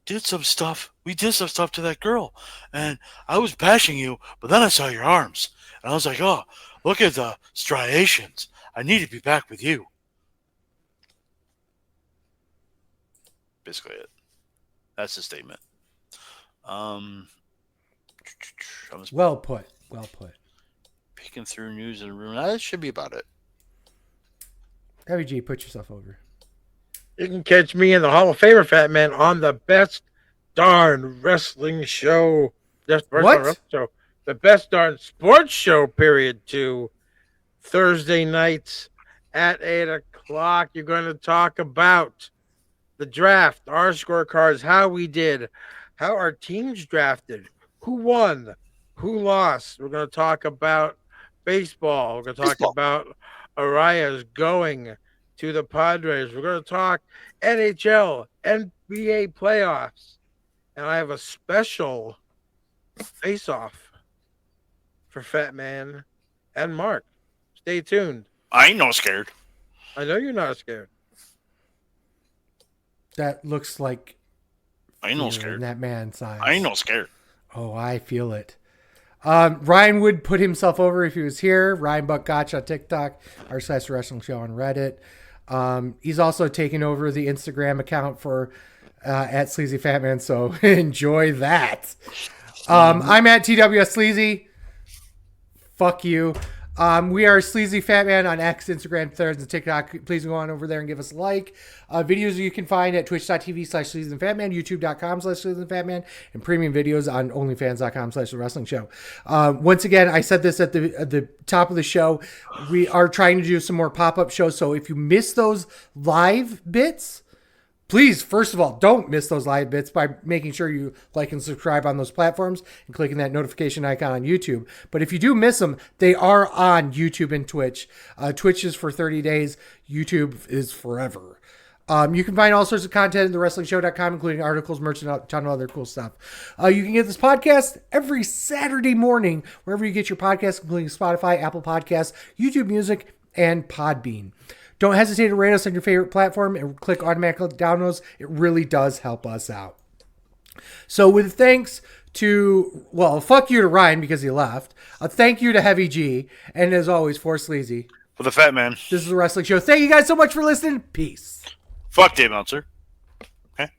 did some stuff. We did some stuff to that girl. And I was bashing you, but then I saw your arms. And I was like, oh, look at the striations. I need to be back with you. Basically it. That's the statement. Well put. Well put. Peeking through news and rumors. That should be about it. WG, put yourself over. You can catch me in the Hall of Famer, Fat Man, on the best darn wrestling show. What? The best darn sports show, period, 2 Thursday nights at 8 o'clock. You're going to talk about the draft, our scorecards, how we did, how our teams drafted, who won, who lost. We're going to talk about baseball. We're going to talk about Arias going to the Padres. We're going to talk NHL, NBA playoffs. And I have a special face-off for Fat Man and Mark. Stay tuned. I ain't no scared. I know you're not scared. That looks like I ain't no scared. In that man's eyes. I ain't no scared. Oh, I feel it. Ryan would put himself over if he was here. Ryan Buck Gotch on TikTok, r/wrestling show on Reddit. He's also taking over the Instagram account for at Sleazy Fatman, so enjoy that. I'm at TWS Sleazy. Fuck you. We are Sleazy Fatman on X, Instagram, Threads, and TikTok. Please go on over there and give us a like. Videos you can find at twitch.tv/SleazyandFatman, youtube.com/SleazyandFatman, and premium videos on onlyfans.com/wrestling show. Once again, I said this at the top of the show. We are trying to do some more pop-up shows, so if you miss those live bits, please, first of all, don't miss those live bits by making sure you like and subscribe on those platforms and clicking that notification icon on YouTube. But if you do miss them, they are on YouTube and Twitch. Twitch is for 30 days. YouTube is forever. You can find all sorts of content at thewrestlingshow.com, including articles, merch, and a ton of other cool stuff. You can get this podcast every Saturday morning, wherever you get your podcasts, including Spotify, Apple Podcasts, YouTube Music, and Podbean. Don't hesitate to rate us on your favorite platform and click automatic downloads. It really does help us out. So with thanks to, well, fuck you to Ryan because he left. A thank you to Heavy G. And as always, for Sleazy. For the Fat Man. This is The Wrestling Show. Thank you guys so much for listening. Peace. Fuck Dave Meltzer. Okay.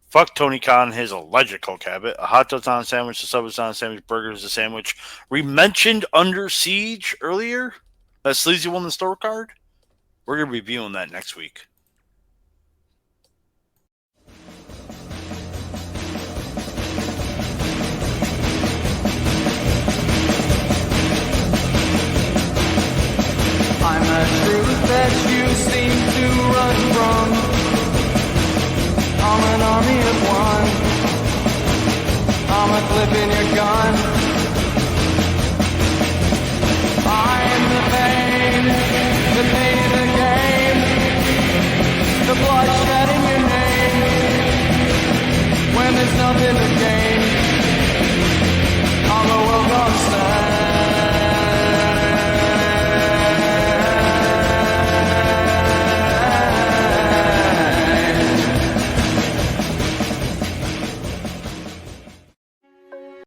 Fuck Tony Khan, his alleged coke habit. A hot dog's on a sandwich, a sub is on a sandwich, burger is a sandwich. We mentioned Under Siege earlier. That Sleazy won the store card. We're going to be reviewing that next week. I'm a truth that you seem to run from. I'm an army of one. I'm a clip in your gun. I'm the pain of the game, the bloodshed in your name. When there's nothing to gain.